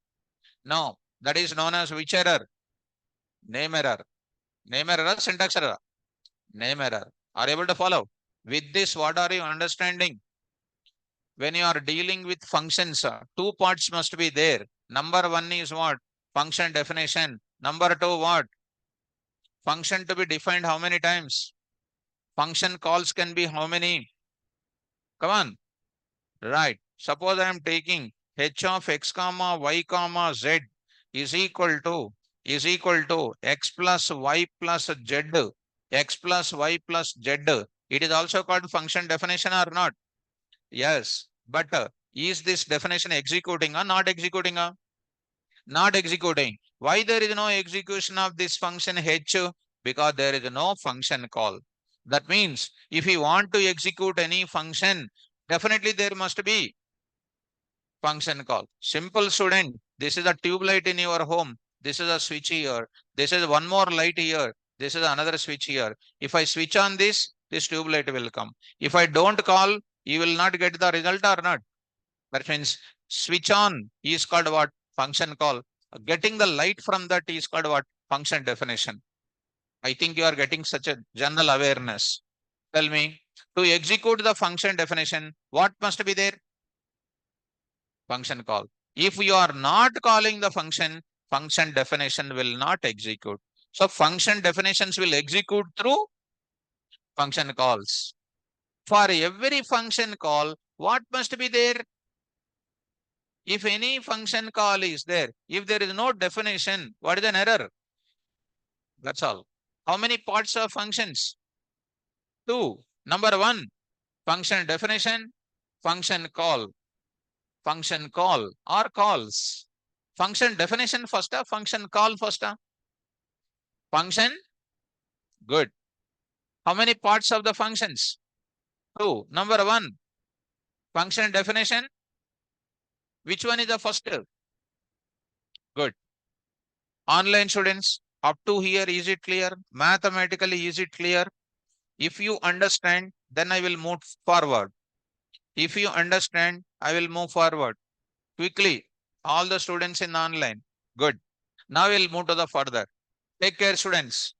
A: No. That is known as which error? Name error. Name error or syntax error? Name error. Are you able to follow? With this, what are you understanding? When you are dealing with functions, two parts must be there. Number one is what? Function definition. Number two, what? Function to be defined how many times? Function calls can be how many? Come on. Right. Suppose I am taking h of x comma y comma z is equal to x plus y plus z. X plus y plus z. It is also called function definition or not? Yes. But is this definition executing or not executing? Not executing. Why there is no execution of this function h? Because there is no function call. That means if you want to execute any function, definitely there must be function call. Simple student. This is a tube light in your home. This is a switch here. This is one more light here. This is another switch here. If I switch on this tube light will come. If I don't call, you will not get the result or not. That means switch on is called what? Function call. Getting the light from that is called what? Function definition. I think you are getting such a general awareness. Tell me, to execute the function definition, what must be there? Function call. If you are not calling the function, function definition will not execute. So function definitions will execute through function calls. For every function call, what must be there? If any function call is there, if there is no definition, what is an error? That's all. How many parts of functions? Two. Number one, function definition, function call or calls. Function definition first, function call first. Function, good. How many parts of the functions? Two. Number one, function definition. Which one is the first? Good. Online students, up to here, is it clear? Mathematically, is it clear? If you understand, then I will move forward. If you understand, I will move forward quickly. All the students in online. Good. Now we'll move to the further. Take care, students.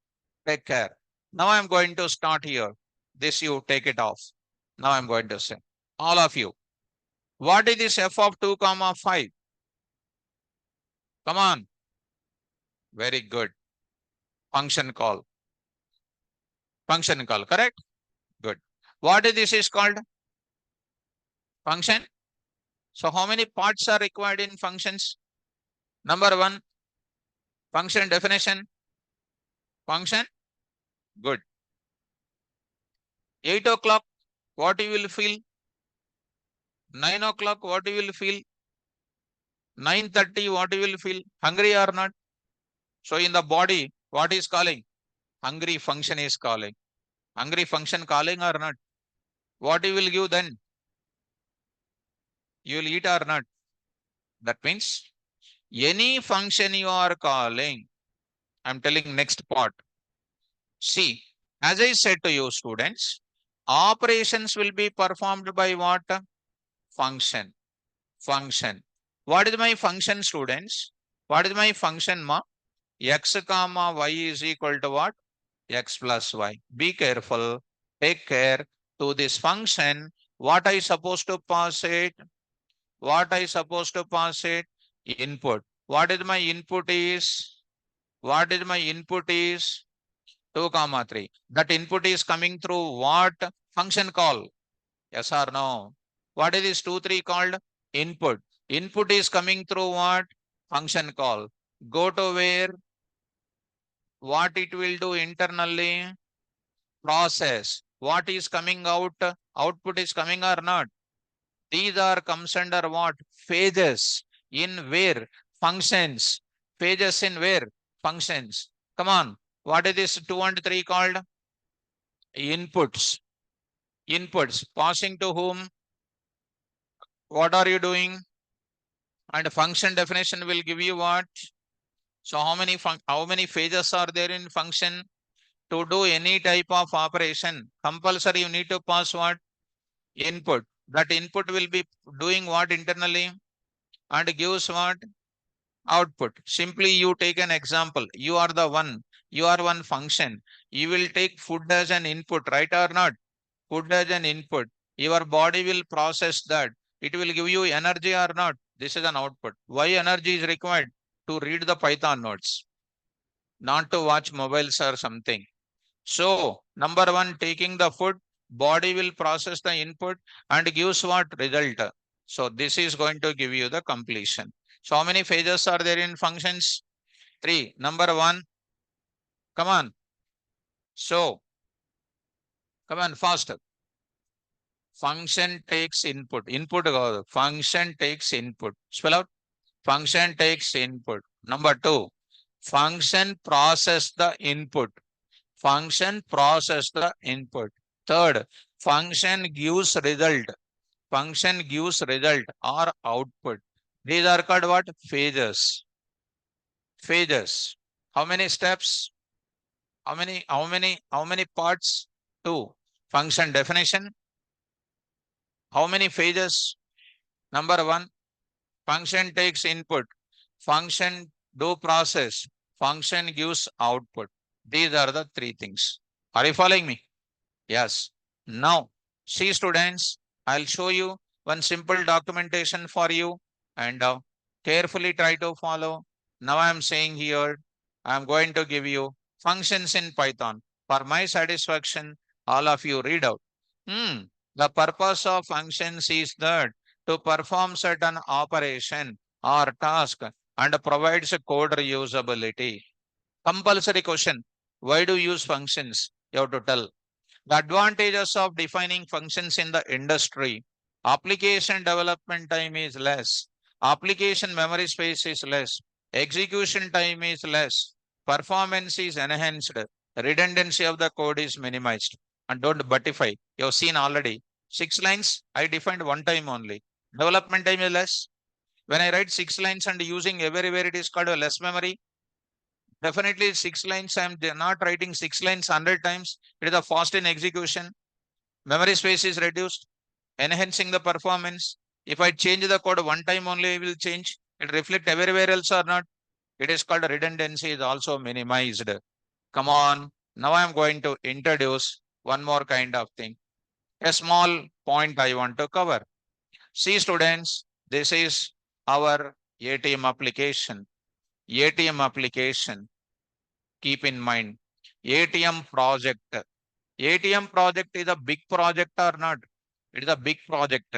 A: Take care. Now I'm going to start here. This you take it off. Now I'm going to say, all of you, what is this f of 2 comma 5? Come on. Very good. Function call. Function call, correct? Good. What is this is called? Function. So how many parts are required in functions? Number one, function definition. Function. Good. 8 o'clock, what you will feel? 9 o'clock, what you will feel? 9:30, what you will feel? Hungry or not? So in the body, what is calling? Hungry function is calling. Hungry function calling or not? What you will give then? You will eat or not? That means any function you are calling. I'm telling next part. See, as I said to you students, operations will be performed by what? Function. Function. What is my function, students? What is my function, ma? X comma y is equal to what? X plus y. Be careful. Take care to this function. What I supposed to pass it? What I supposed to pass it? Input. What is my input is? What is my input is? 2 comma 3. That input is coming through what? Function call. Yes or no? What is this 2, 3 called? Input. Input is coming through what? Function call. Go to where? What it will do internally? Process. What is coming out? Output is coming or not? These are comes under what? Phases. In where? Functions. Phases in where? Functions. Come on. What is this 2 and 3 called? Inputs. Inputs. Passing to whom? What are you doing? And function definition will give you what? So how many phases are there in function? To do any type of operation, compulsory you need to pass what? Input. That input will be doing what internally and gives what? Output. Simply you take an example. You are one function. You will take food as an input, right or not? Food as an input. Your body will process that. It will give you energy or not. This is an output. Why energy is required? To read the Python notes, not to watch mobiles or something. So, number one, taking the food, body will process the input and gives what result. So, this is going to give you the completion. So, how many phases are there in functions? 3. Number one, come on. So, come on, faster. Function takes input. Input, function takes input. Spell out. Function takes input. Number 2, function process the input. Function process the input. Third, function gives result. Function gives result or output. These are called what? Phases. Phases. How many steps? How many parts? 2. Function definition. How many phases? Number 1, function takes input. Function do process. Function gives output. These are the 3 things. Are you following me? Yes. Now, see students, I'll show you one simple documentation for you and carefully try to follow. Now I'm saying here, I'm going to give you functions in Python. For my satisfaction, all of you read out. The purpose of functions is that to perform certain operation or task and provides a code reusability. Compulsory question. Why do you use functions? You have to tell. The advantages of defining functions in the industry. Application development time is less. Application memory space is less. Execution time is less. Performance is enhanced. Redundancy of the code is minimized. And don't buttify. You have seen already. 6 lines, I defined one time only. Development time is less. When I write 6 lines and using everywhere it is called a less memory, definitely 6 lines. I'm not writing 6 lines 100 times. It is a fast in execution. Memory space is reduced, enhancing the performance. If I change the code one time only, it will change. It reflect everywhere else or not. It is called redundancy is also minimized. Come on. Now I'm going to introduce one more kind of thing. A small point I want to cover. See students, this is our ATM application. ATM application. Keep in mind, ATM project. ATM project is a big project or not? It is a big project.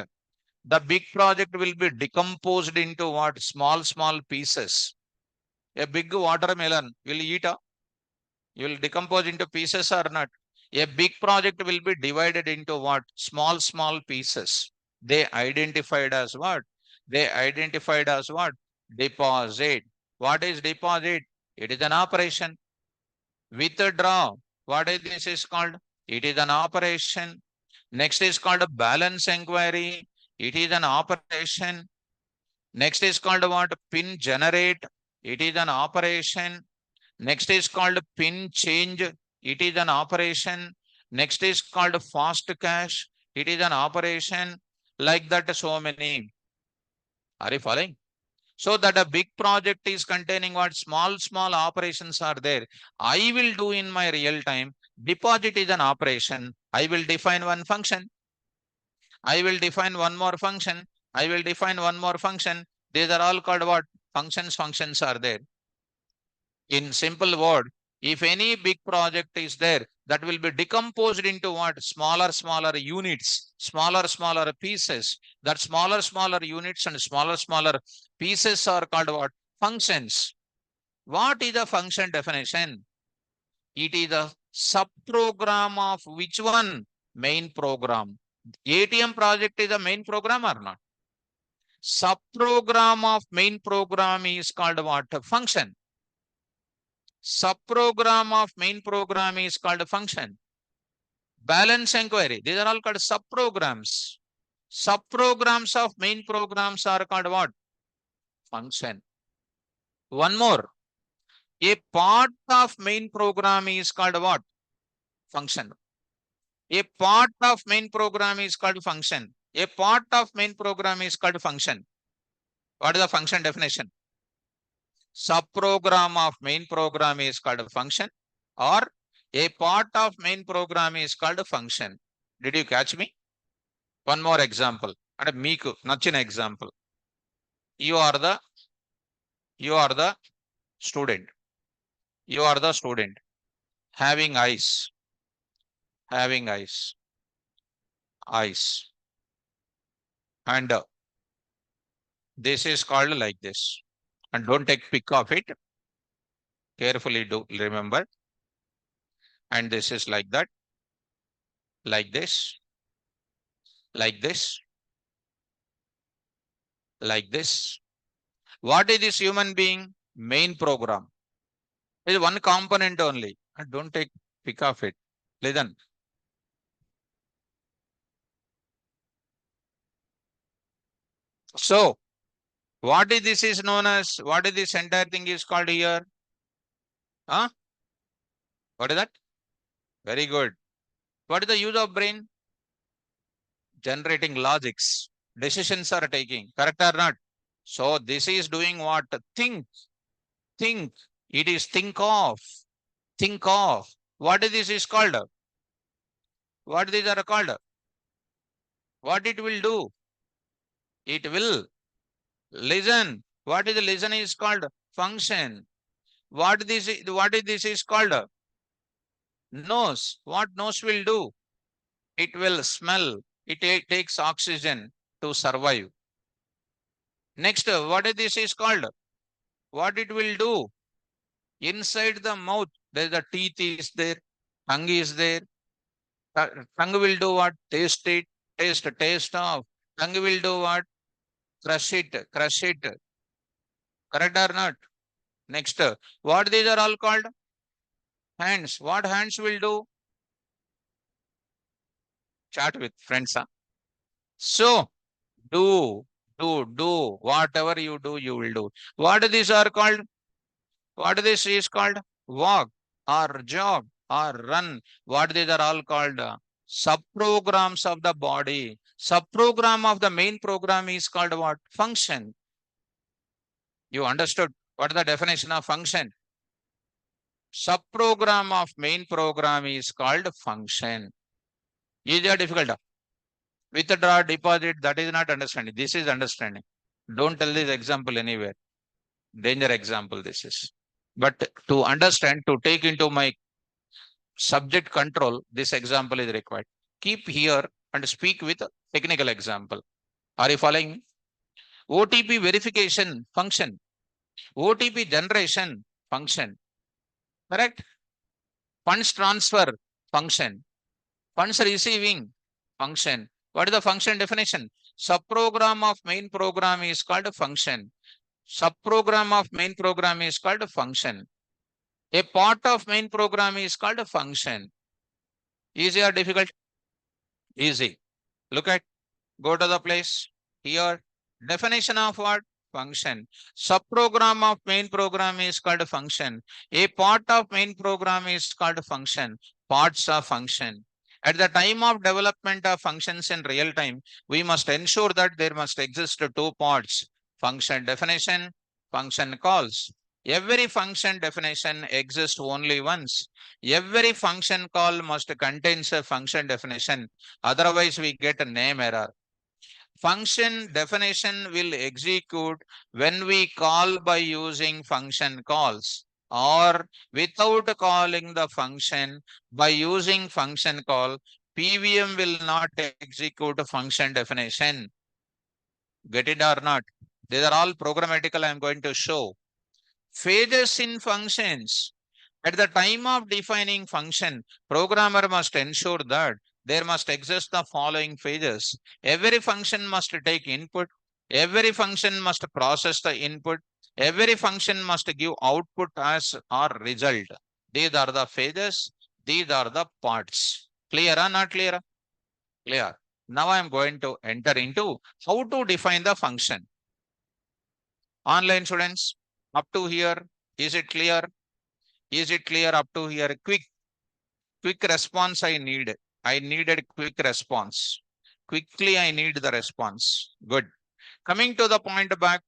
A: The big project will be decomposed into what? Small pieces. A big watermelon will eat a, you will decompose into pieces or not? A big project will be divided into what? Small pieces. They identified as what? They identified as what? Deposit. What is deposit? It is an operation. Withdraw. What is this is called? It is an operation. Next is called a balance inquiry. It is an operation. Next is called what? Pin generate. It is an operation. Next is called pin change. It is an operation. Next is called fast cache. It is an operation. Like that, so many. Are you following? So that a big project is containing what? Small operations are there. I will do in my real time. Deposit is an operation. I will define one function. I will define one more function. I will define one more function. These are all called what? Functions are there. In simple word, if any big project is there, that will be decomposed into what? Smaller units, smaller pieces. That smaller units and smaller pieces are called what? Functions. What is a function definition? It is a subprogram of which one? Main program. ATM project is a main program or not? Subprogram of main program is called what? Function. Subprogram of main program is called function. Balance inquiry. These are all called subprograms. Subprograms of main programs are called what? Function. One more. A part of main program is called what? Function. A part of main program is called function. A part of main program is called function. What is the function definition? Subprogram of main program is called function, or a part of main program is called function. Did you catch me? One more example. And meeku nachina example. You are the student. You are the student having eyes. Having eyes. And this is called like this. And don't take pic of it. Carefully do remember. And this is like that. Like this. Like this. Like this. What is this human being? Main program. It is one component only. And don't take pic of it. Listen. So, what is this is known as? What is this entire thing is called here? Huh? What is that? Very good. What is the use of brain? Generating logics. Decisions are taking. Correct or not? So, this is doing what? Think. Think. It is think of. Think of. What is this is called? What these are called? What it will do? It will listen. What is the listen is called? Function. What is this is called? Nose. What nose will do? It will smell. It takes oxygen to survive. Next, what is this is called? What it will do? Inside the mouth, There the teeth is there, tongue is there. Tongue will do what? Taste it, taste of. Tongue will do what? Crush it, crush it. Correct or not? Next, what these are all called? Hands. What hands will do? Chat with friends. Huh? So, do, do. Whatever you do, you will do. What these are called? What this is called? Walk or jog or run. What these are all called? Subprograms of the body. Subprogram of the main program is called what? Function. You understood what the definition of function? Subprogram of main program is called function. Easy or difficult? Withdraw, deposit, that is not understanding. This is understanding. Don't tell this example anywhere. Danger example this is. But to understand, to take into my subject control, this example is required. Keep here and speak with a technical example. Are you following me? OTP verification function. OTP generation function. Correct? Funds transfer function. Funds receiving function. What is the function definition? Subprogram of main program is called a function. Subprogram of main program is called a function. A part of main program is called a function. Easy or difficult? Easy. Look at, go to the place here. Definition of what? Function. Subprogram of main program is called a function. A part of main program is called a function. Parts of function. At the time of development of functions in real time, we must ensure that there must exist two parts. Function definition, function calls. Every function definition exists only once. Every function call must contains a function definition. Otherwise, we get a name error. Function definition will execute when we call by using function calls or without calling the function by using function call. PVM will not execute a function definition. Get it or not? These are all programmatical I am going to show. Phases in functions. At the time of defining function, programmer must ensure that there must exist the following phases. Every function must take input. Every function must process the input. Every function must give output as or result. These are the phases. These are the parts. Clear or not clear? Clear. Now I am going to enter into how to define the function. Online students, up to here, is it clear? Is it clear up to here? Quick response I need. I needed quick response. Quickly I need the response. Good. Coming to the point back.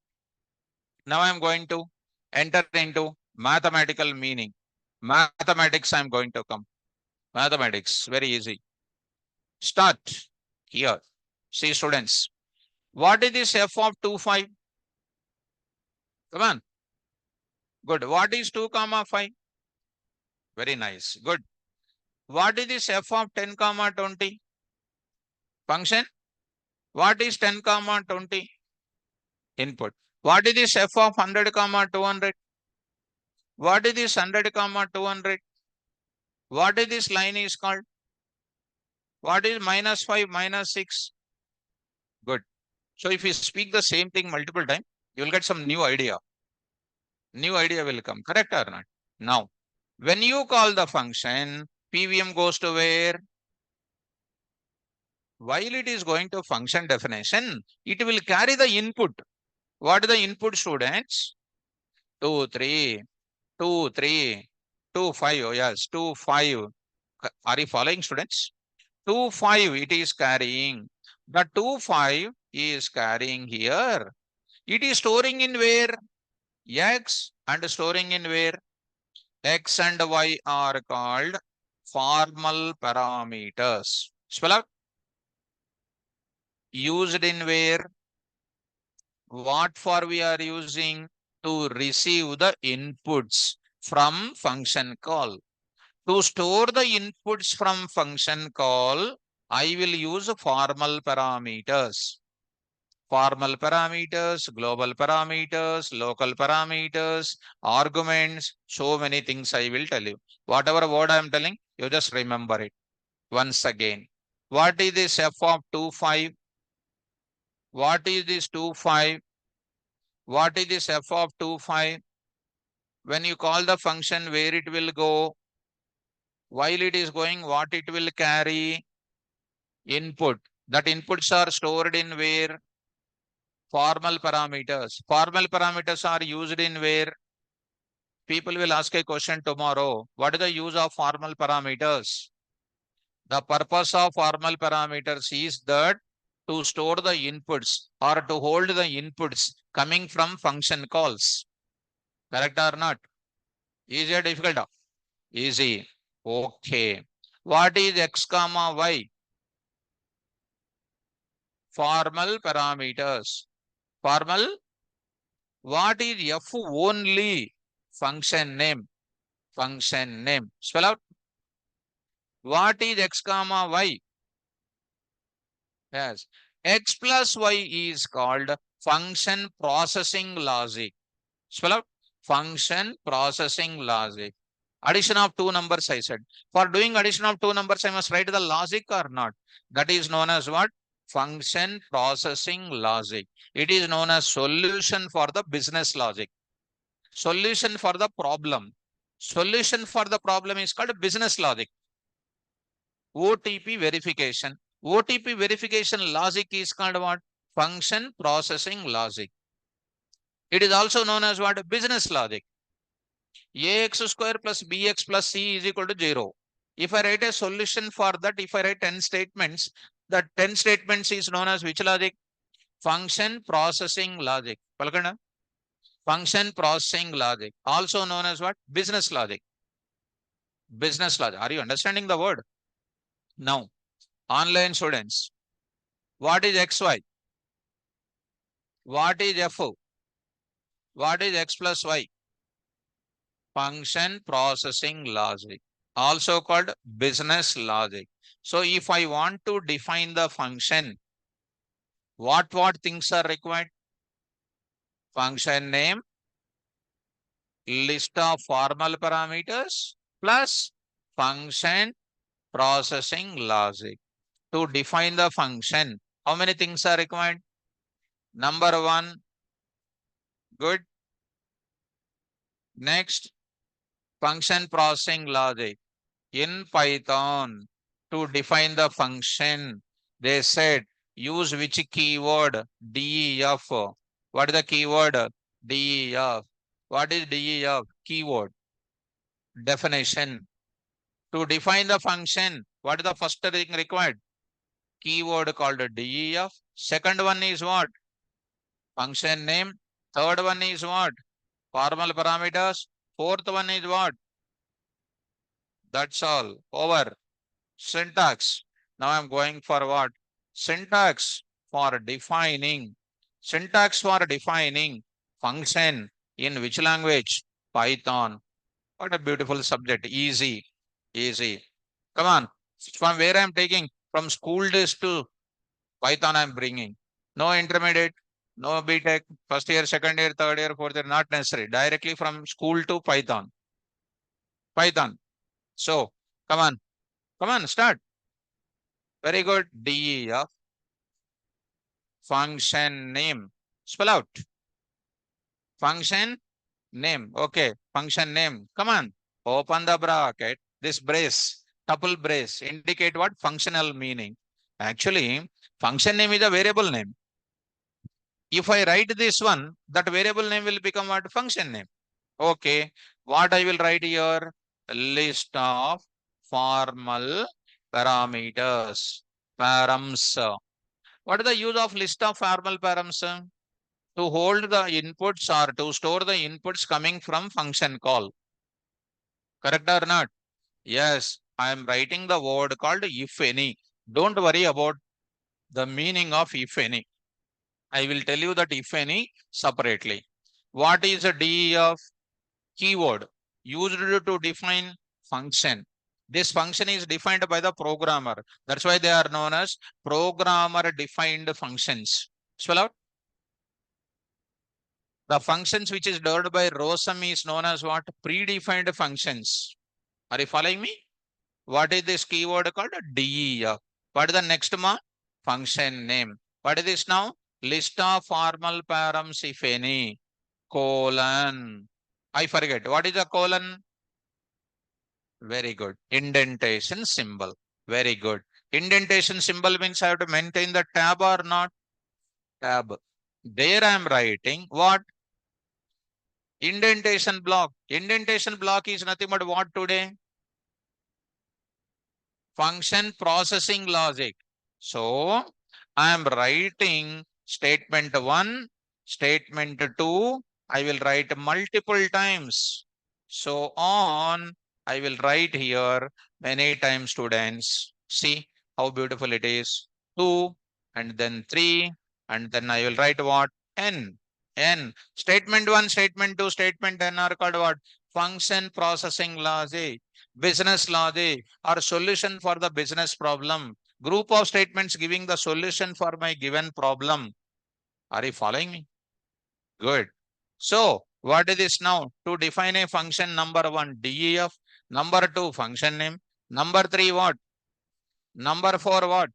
A: Now I'm going to enter into mathematical meaning. Mathematics I'm going to come. Mathematics, very easy. Start here. See students. What is this f of 2, 5? Come on. Good. What is 2, 5? Very nice. Good. What is this f of 10, 20? Function. What is 10, 20? Input. What is this f of 100, 200? What is this 100, 200? What is this line is called? What is -5, -6? Good. So if you speak the same thing multiple times, you will get some new idea. New idea will come. Correct or not? Now, when you call the function, PVM goes to where? While it is going to function definition, it will carry the input. What are the input, students? 2, 3, 2, 3, 2, 5. Oh, yes, 2, 5. Are you following, students? 2, 5 it is carrying. The 2, 5 is carrying here. It is storing in where? X and storing in where? X and Y are called formal parameters. Spell out. Used in where? What for we are using? To receive the inputs from function call. To store the inputs from function call, I will use formal parameters. formal parameters, global parameters, local parameters, arguments, so many things I will tell you. Whatever word I am telling, you just remember it once again. What is this f of 2, 5? What is this 2, 5? What is this f of 2, 5? When you call the function, where it will go? While it is going, what it will carry? Input. That inputs are stored in where? Formal parameters. Formal parameters are used in where? People will ask a question tomorrow. What is the use of formal parameters? The purpose of formal parameters is that to store the inputs or to hold the inputs coming from function calls. Correct or not? Easy or difficult? Easy. Okay. What is x comma y? Formal parameters. Formal. What is f only? Function name. Function name. Spell out. What is x comma y? Yes. X plus y is called function processing logic. Spell out. Function processing logic. Addition of two numbers, I said. For doing addition of two numbers, I must write the logic or not. That is known as what? Function processing logic. It is known as solution for the business logic. Solution for the problem. Solution for the problem is called business logic. OTP verification. OTP verification logic is called what? Function processing logic. It is also known as what? Business logic. Ax square plus bx plus c is equal to 0. If I write a solution for that, if I write 10 statements, that 10 statements is known as which logic? Function processing logic. Palakanda? Function processing logic. Also known as what? Business logic. Business logic. Are you understanding the word? Now, online students. What is xy? What is f? What is x plus y? Function processing logic, also called business logic. So if I want to define the function, what things are required? Function name, list of formal parameters, plus function processing logic. To define the function, how many things are required? Number one, good. Next, function processing logic. In Python, to define the function, they said use which keyword? DEF. What is the keyword? DEF. What is DEF? Keyword. Definition. To define the function, what is the first thing required? Keyword called DEF. Second one is what? Function name. Third one is what? Formal parameters. Fourth one is what? That's all. Over. Syntax. Now I'm going for what? Syntax for defining. Syntax for defining function in which language? Python. What a beautiful subject. Easy. Easy. Come on. From where I'm taking? From school days to Python I'm bringing. No intermediate, no BTech, first year, second year, third year, fourth year, not necessary. Directly from school to Python. Python. So, come on. Come on, start. Very good. DEF. Function name. Spell out. Function name. Okay. Function name. Come on. Open the bracket. This brace, tuple brace, indicate what? Functional meaning. Actually, function name is a variable name. If I write this one, that variable name will become what? Function name. Okay. What I will write here? List of formal parameters. Params. What is the use of list of formal params? To hold the inputs or to store the inputs coming from function call. Correct or not? Yes, I am writing the word called if any. Don't worry about the meaning of if any. I will tell you that if any separately. What is a DEF? Keyword used to define function. This function is defined by the programmer. That's why they are known as programmer defined functions. Spell out. The functions which is developed by ROSM is known as what? Predefined functions. Are you following me? What is this keyword called? DEF. What is the next one? Function name. What is this now? List of formal params, if any. Colon. I forget. What is a colon? Very good. Indentation symbol. Very good. Indentation symbol means I have to maintain the tab or not? Tab. There I am writing what? Indentation block. Indentation block is nothing but what today? Function processing logic. So I am writing statement 1, statement 2. I will write multiple times. So on, I will write here many times, students. See how beautiful it is. 2 and then 3 and then I will write what? N. N. Statement 1, statement 2, statement N are called what? Function processing logic, business logic, or solution for the business problem. Group of statements giving the solution for my given problem. Are you following me? Good. So what is this now? To define a function, number 1, DEF, number 2, function name, number 3, what? Number 4, what?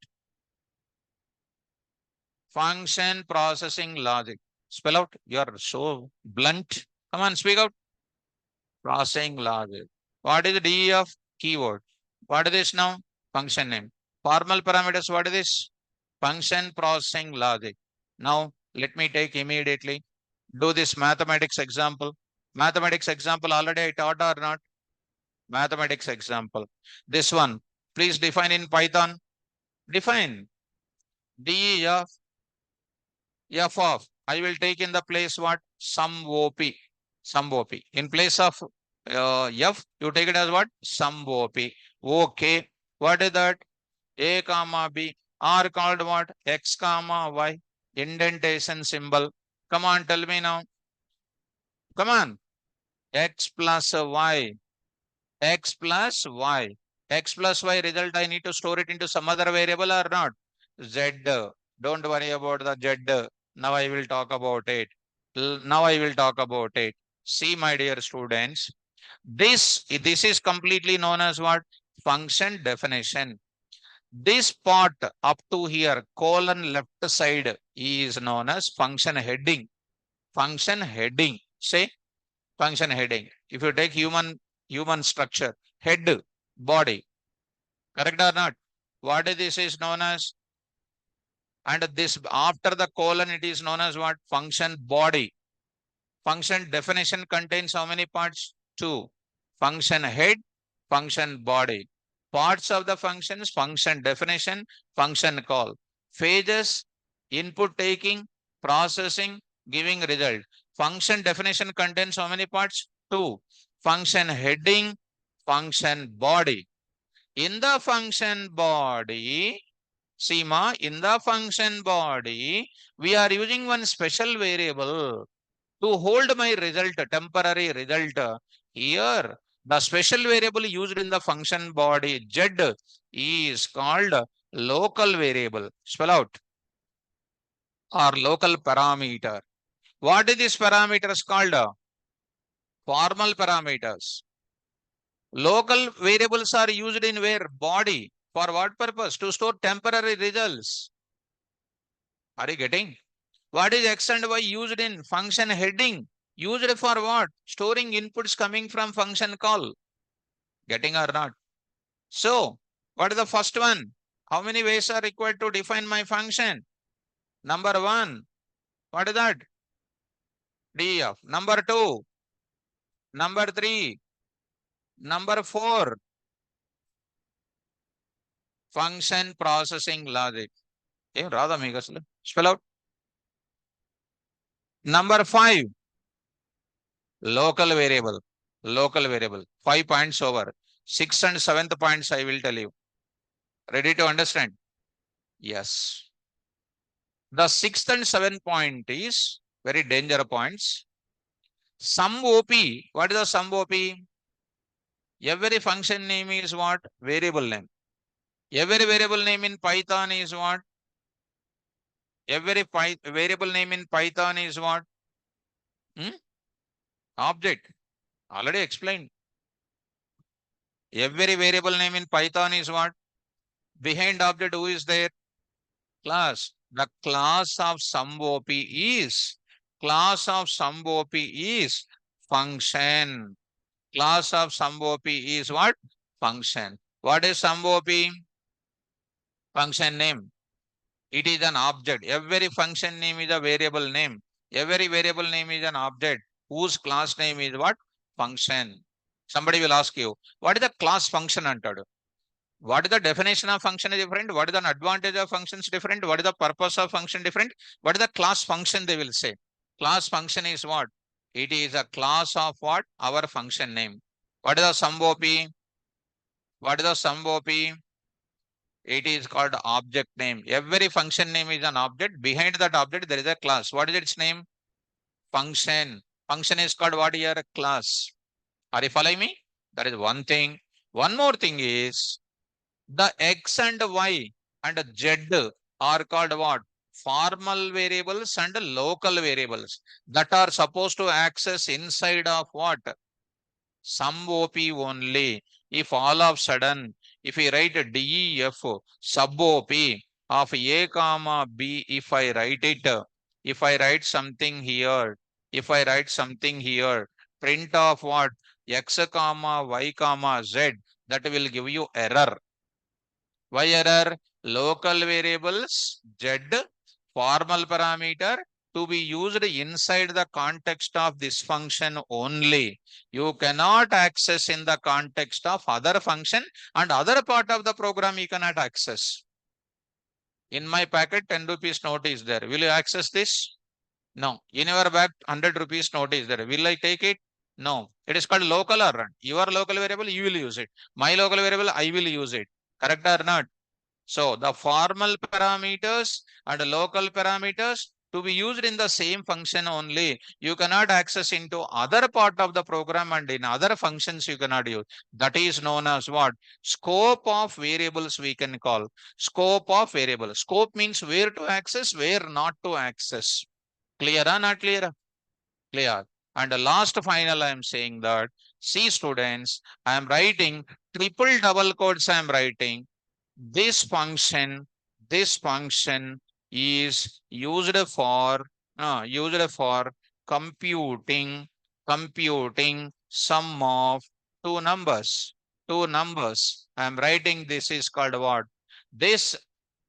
A: Function processing logic. Spell out. You are so blunt. Come on, speak out. Processing logic. What is DEF? Keyword. What is this now? Function name. Formal parameters. What is this? Function processing logic. Now, let me take immediately. Do this mathematics example. Mathematics example already I taught or not? Mathematics example. This one. Please define in Python. Define. DEF. F of. I will take in the place what? Sum OP. Sum OP. In place of F, you take it as what? Sum OP. Okay. What is that? A comma B are called what? X comma Y. Indentation symbol. Come on, tell me now. Come on. X plus Y. X plus Y. X plus Y result, I need to store it into some other variable or not? Z. Don't worry about the Z. Now I will talk about it. Now I will talk about it. See, my dear students, this is completely known as what? Function definition. This part up to here, colon left side is known as function heading. Function heading. Say function heading. If you take human structure, head, body, correct or not? What is this is known as? And this after the colon, it is known as what? Function body. Function definition contains how many parts? 2. Function head, function body. Parts of the functions, function definition, function call. Phases, input taking, processing, giving result. Function definition contains how many parts? 2. Function heading, function body. In the function body, Seema, in the function body, we are using one special variable to hold my result, temporary result. Here, the special variable used in the function body Z is called local variable. Spell out. Or local parameter. What is this parameters called? Formal parameters. Local variables are used in where? Body. For what purpose? To store temporary results. Are you getting? What is X and Y used in function heading? Used for what? Storing inputs coming from function call. Getting or not? So, what is the first one? How many ways are required to define my function? Number 1. What is that? DEF. Number 2. Number 3. Number 4. Function processing logic. Radha Megasula. Spell out. Number 5. Local variable. Local variable. 5 points over. 6th and 7th points I will tell you. Ready to understand? Yes. The 6th and 7th point is very dangerous points. Sum OP. What is the sum OP? Every function name is what? Variable name. Every variable name in Python is what? Every variable name in Python is what? Hmm? Object. Already explained. Every variable name in Python is what? Behind object, who is there? Class. The class of SumOp is function. Class of SumOp is what? Function. What is SumOp? Function name. It is an object. Every function name is a variable name. Every variable name is an object whose class name is what? Function. Somebody will ask you, what is the class function antadu? What is the definition of function is different? What is the advantage of functions different? What is the purpose of function different? What is the class function they will say? Class function is what? It is a class of what? Our function name. What is the SumOp? What is the SumOp? It is called object name. Every function name is an object. Behind that object, there is a class. What is its name? Function. Function is called what here? Class. Are you following me? That is one thing. One more thing is the X and Y and Z are called what? Formal variables and local variables that are supposed to access inside of what? SumOp only. If all of sudden, if we write DEF sub-OP of A comma B, if I write it, if I write something here, print of what? X comma Y comma Z, that will give you error. Why error? Local variables Z, formal parameter to be used inside the context of this function only. You cannot access in the context of other function, and other part of the program you cannot access. In my packet, 10 rupees note is there. Will you access this? No. In your bag, 100 rupees note is there. Will I take it? No. It is called local or run. Your local variable, you will use it. My local variable, I will use it. Correct or not? So the formal parameters and local parameters to be used in the same function only. You cannot access into other part of the program, and in other functions you cannot use. That is known as what? Scope of variables we can call. Scope of variable. Scope means where to access, where not to access. Clear or not clear? Clear. And the last final I am saying that, see students, I am writing triple double quotes I am writing. This function is used for computing sum of two numbers. I am writing this is called what? This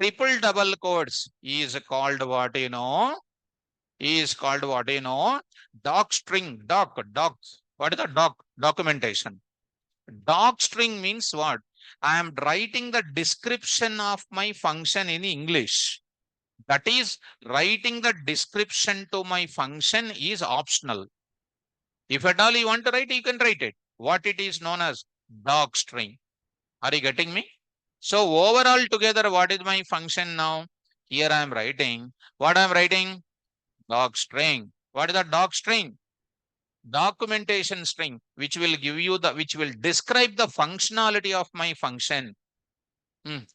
A: triple double quotes is called what? Is called what? Doc string. Doc. What is the doc? Documentation. Doc string means what? I am writing the description of my function in English. That is, writing the description to my function is optional. If at all you want to write, you can write it. What it is known as doc string. Are you getting me? So overall together, what is my function now? Here I am writing. What I am writing? Doc string. What is the doc string? Documentation string, which will describe the functionality of my function.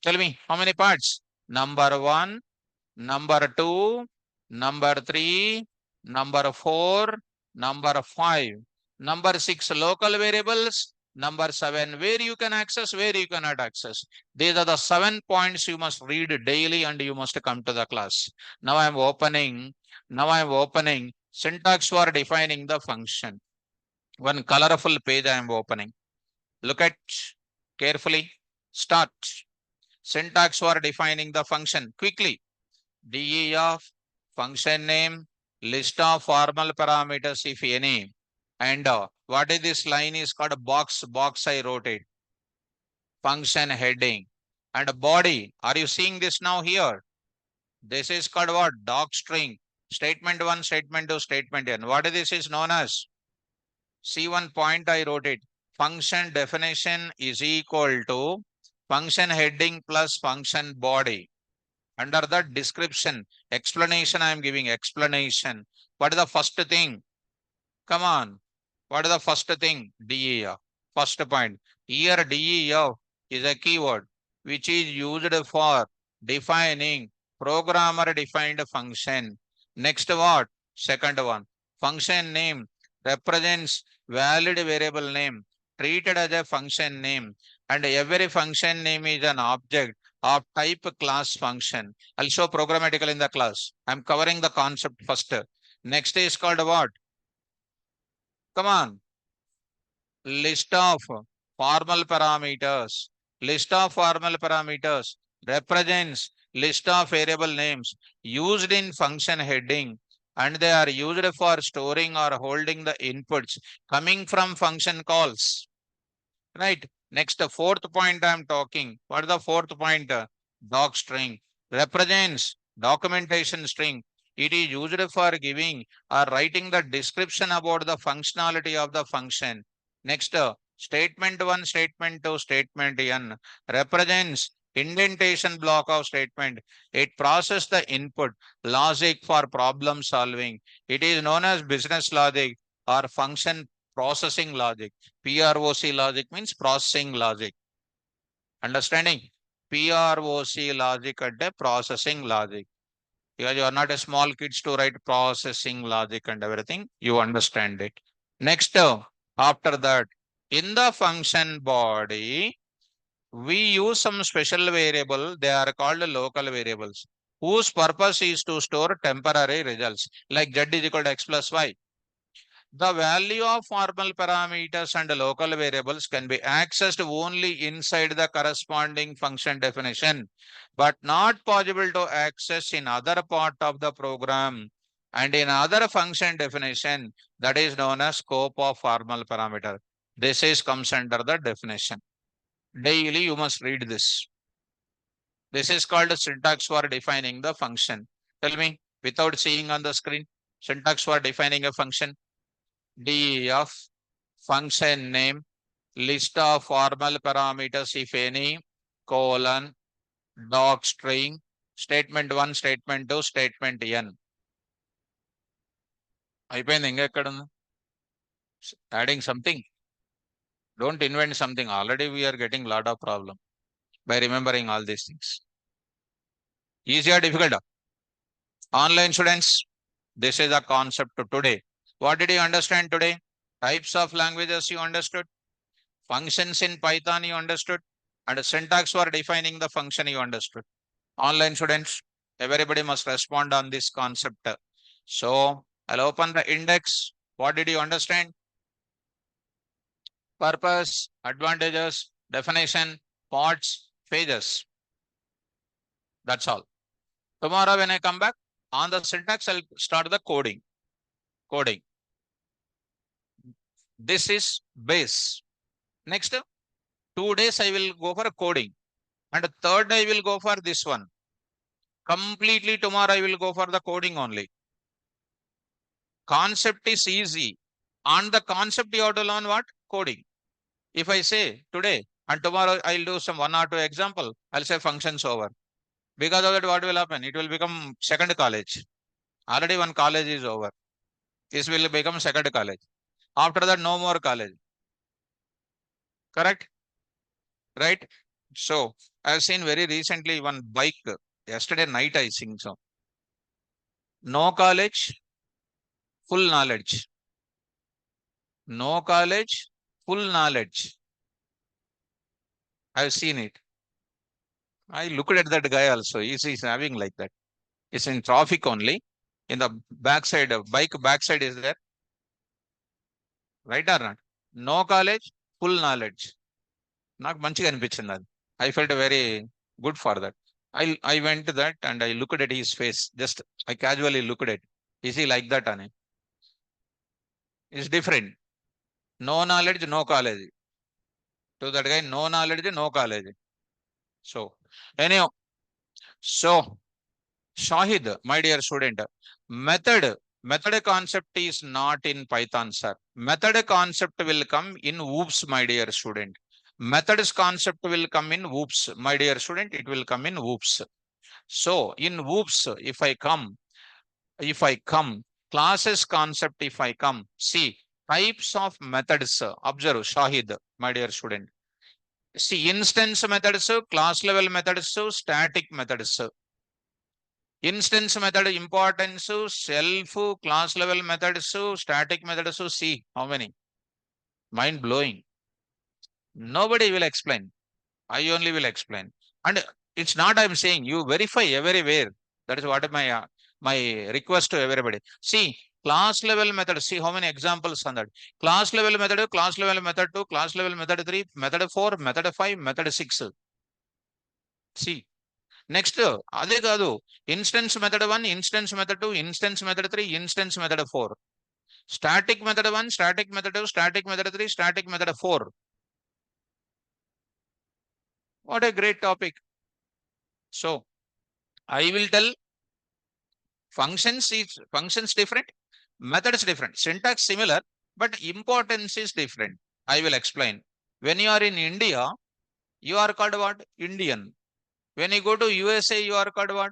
A: Tell me how many parts? Number 1, number 2, number 3, number 4, number 5, number 6 local variables, number 7 where you can access, where you cannot access. These are the 7 points you must read daily and you must come to the class. Now I am opening syntax for defining the function. One colorful page I am opening. Look at carefully. Start. Syntax for defining the function. Quickly. DEF, function name, list of formal parameters if any. And what is this line is called a box. Box I wrote it. Function heading. And body. Are you seeing this now here? This is called what? Doc string. Statement 1, statement 2, statement n. What is this is known as? See one point I wrote it. Function definition is equal to function heading plus function body. Under that description, explanation I am giving explanation. What is the first thing? Come on. What is the first thing? DEF. First point. Here DEF is a keyword which is used for defining programmer defined function. Next what? Second one. function name represents valid variable name treated as a function name, and every function name is an object of type class function. I'll show programmatical in the class. I'm covering the concept first. Next is called what? Come on. List of formal parameters. List of formal parameters represents list of variable names used in function heading, and they are used for storing or holding the inputs coming from function calls. Right. Next, the fourth point I'm talking. What is the fourth point? Doc string represents documentation string. It is used for giving or writing the description about the functionality of the function. Next, statement 1, statement 2, statement n represents indentation block of statement. It processes the input logic for problem solving. It is known as business logic or function processing logic. PROC logic means processing logic. Understanding? PROC logic at the processing logic. Because you are not a small kids to write processing logic and everything. You understand it. Next, after that, in the function body, we use some special variable. They are called local variables, whose purpose is to store temporary results like z is equal to x plus y. The value of formal parameters and local variables can be accessed only inside the corresponding function definition, but not possible to access in other part of the program. And in other function definition, that is known as scope of formal parameter. This is comes under the definition. Daily you must read this. This is called a syntax for defining the function. Tell me, without seeing on the screen, syntax for defining a function. DEF, function name, list of formal parameters if any, colon, doc string, statement 1, statement 2, statement n. అయిపోయింది ఇంకా ఎక్కడ ఉంది? Adding something. Don't invent something. Already we are getting lot of problem by remembering all these things. Easy or difficult? Online students, this is the concept to today. What did you understand today? Types of languages you understood. Functions in Python you understood, and syntax for defining the function you understood. Online students, everybody must respond on this concept. So I'll open the index. What did you understand? Purpose, advantages, definition, parts, phases. That's all. Tomorrow when I come back on the syntax, I'll start the coding. This is base. Next 2 days I will go for coding, and third day I will go for this one. Completely tomorrow I will go for the coding only. Concept is easy. On the concept you have to learn what? Coding. If I say today and tomorrow I'll do some 1 or 2 example, I'll say functions over. Because of that, what will happen? It will become second college. Already one college is over. This will become second college. After that, no more college. Correct? Right? So I've seen very recently one bike. Yesterday night I think so. No college, full knowledge. No college, full knowledge. I've seen it. I looked at that guy also. He's having like that. It's in traffic only. In the backside, bike backside is there. Right or not? No college, full knowledge. నాకు మంచిగా అనిపించింది అది. I felt very good for that. I went to that and I looked at his face. Just I casually looked at. Is he like that అని? It's different. No knowledge, no college. To that guy, no knowledge, no college. So anyhow, so Shahid, my dear student, method concept is not in Python, sir. Method concept will come in OOPS, my dear student. Methods concept will come in OOPS, my dear student. It will come in OOPS. So in OOPS, if I come, classes concept, if I come, see types of methods. Observe, Shahid, my dear student. See instance methods, class level methods, static methods. Instance method importance, self, class level methods, static methods. See how many? Mind blowing. Nobody will explain. I only will explain. And it's not I'm saying you verify everywhere. That is what my request to everybody. See, class level method. See how many examples on that. Class level method, class level method 2, class level method 3, method 4, method 5, method 6. See, next అదే కాదు. Instance method 1, instance method 2, instance method 3, instance method 4. Static method 1, static method 2, static method 3, static method 4. What a great topic. So I will tell functions different, methods different, syntax similar, but importance is different. I will explain. When you are in India, you are called what? Indian. When you go to USA, you are called what?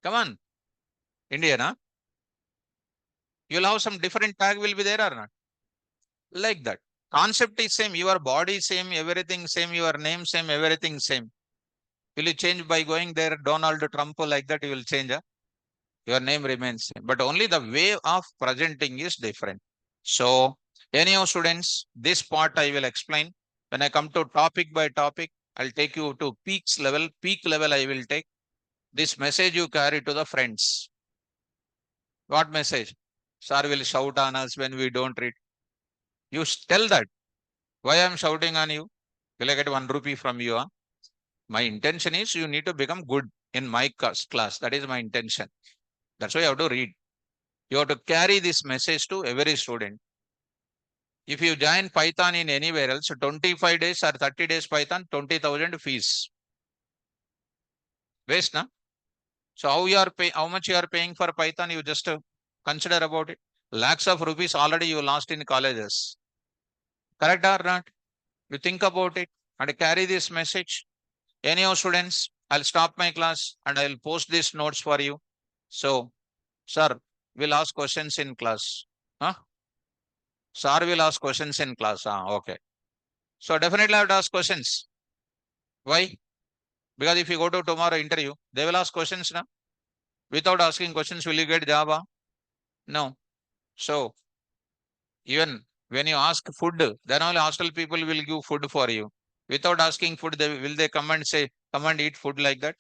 A: Come on, Indian, huh? You'll have some different tag will be there or not? Like that. Concept is same, your body same, everything same, your name same, everything same. Will you change by going there, Donald Trump, like that you will change? Huh? Your name remains same, but only the way of presenting is different. So anyhow, students, this part I will explain. When I come to topic by topic, I'll take you to peaks level. Peak level I will take. This message you carry to the friends. What message? Sir will shout on us when we don't read. You tell that. Why I'm shouting on you? Will I get 1 rupee from you? Huh? My intention is you need to become good in my class. That is my intention. That's why you have to read. You have to carry this message to every student. If you join Python in anywhere else, 25 days or 30 days Python, 20,000 fees. Waste, na? So how much you are paying for Python? You just consider about it. Lakhs of rupees already you lost in colleges. Correct or not? You think about it and carry this message. Anyhow, students, I'll stop my class and I'll post these notes for you. So, sir, we'll ask questions in class. Huh? Sir will ask questions in class. Okay. So definitely I have to ask questions. Why? Because if you go to tomorrow interview, they will ask questions now. Without asking questions, will you get job? No. So even when you ask food, then only hostel people will give food for you. Without asking food, will they come and say, come and eat food like that?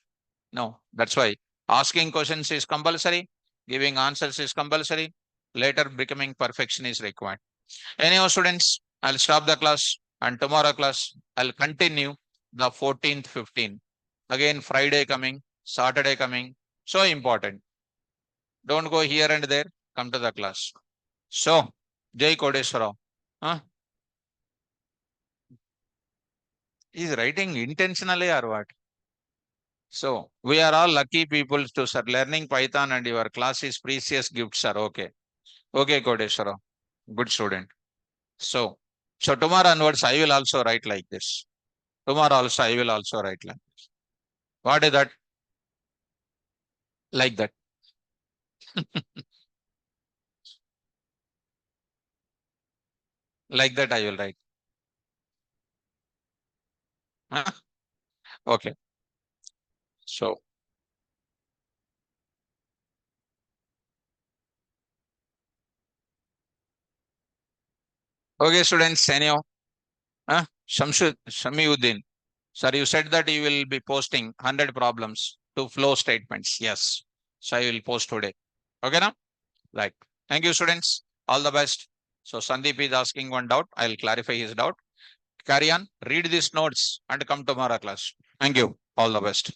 A: No. That's why asking questions is compulsory, giving answers is compulsory. Later becoming perfection is required. Anyhow, students, I'll stop the class and tomorrow class I'll continue the 14th, 15th. Again, Friday coming, Saturday coming. So important. Don't go here and there. Come to the class. So, Jai Kodeshwara. Huh? Is writing intentionally or what? So, we are all lucky people to sir. Learning Python and your class is precious gift, sir. Okay. Okay, Kodeshwara. Good student. So, so tomorrow onwards, I will also write like this. Tomorrow also, I will also write like this. What is that? Like that. Like that, I will write. Huh? Okay. So, okay, students, anyhow. Huh? Shamiuddin. Sir, you said that you will be posting 100 problems to flow statements. Yes. So I will post today. Okay, now? Right. Thank you, students. All the best. So Sandeep is asking one doubt. I'll clarify his doubt. Carry on. Read these notes and come tomorrow class. Thank you. All the best.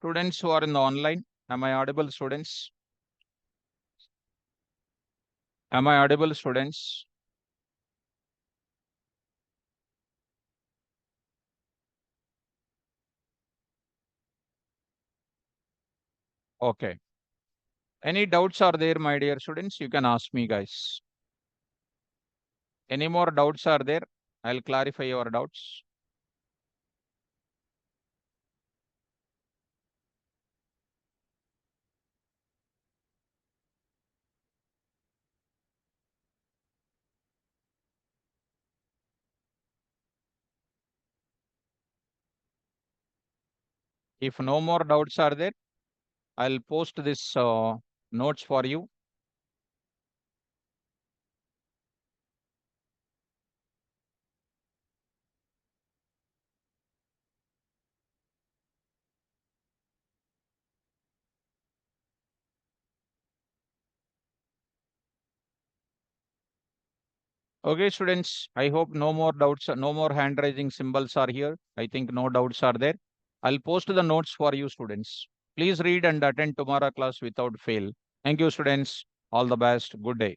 A: Students who are in the online, am I audible, students? Am I audible, students? Okay. Any doubts are there, my dear students? You can ask me, guys. Any more doubts are there? I'll clarify your doubts. If no more doubts are there, I'll post this notes for you. Okay, students, I hope no more doubts, no more hand raising symbols are here. I think no doubts are there. I'll post the notes for you, students. Please read and attend tomorrow class without fail. Thank you, students. All the best. Good day.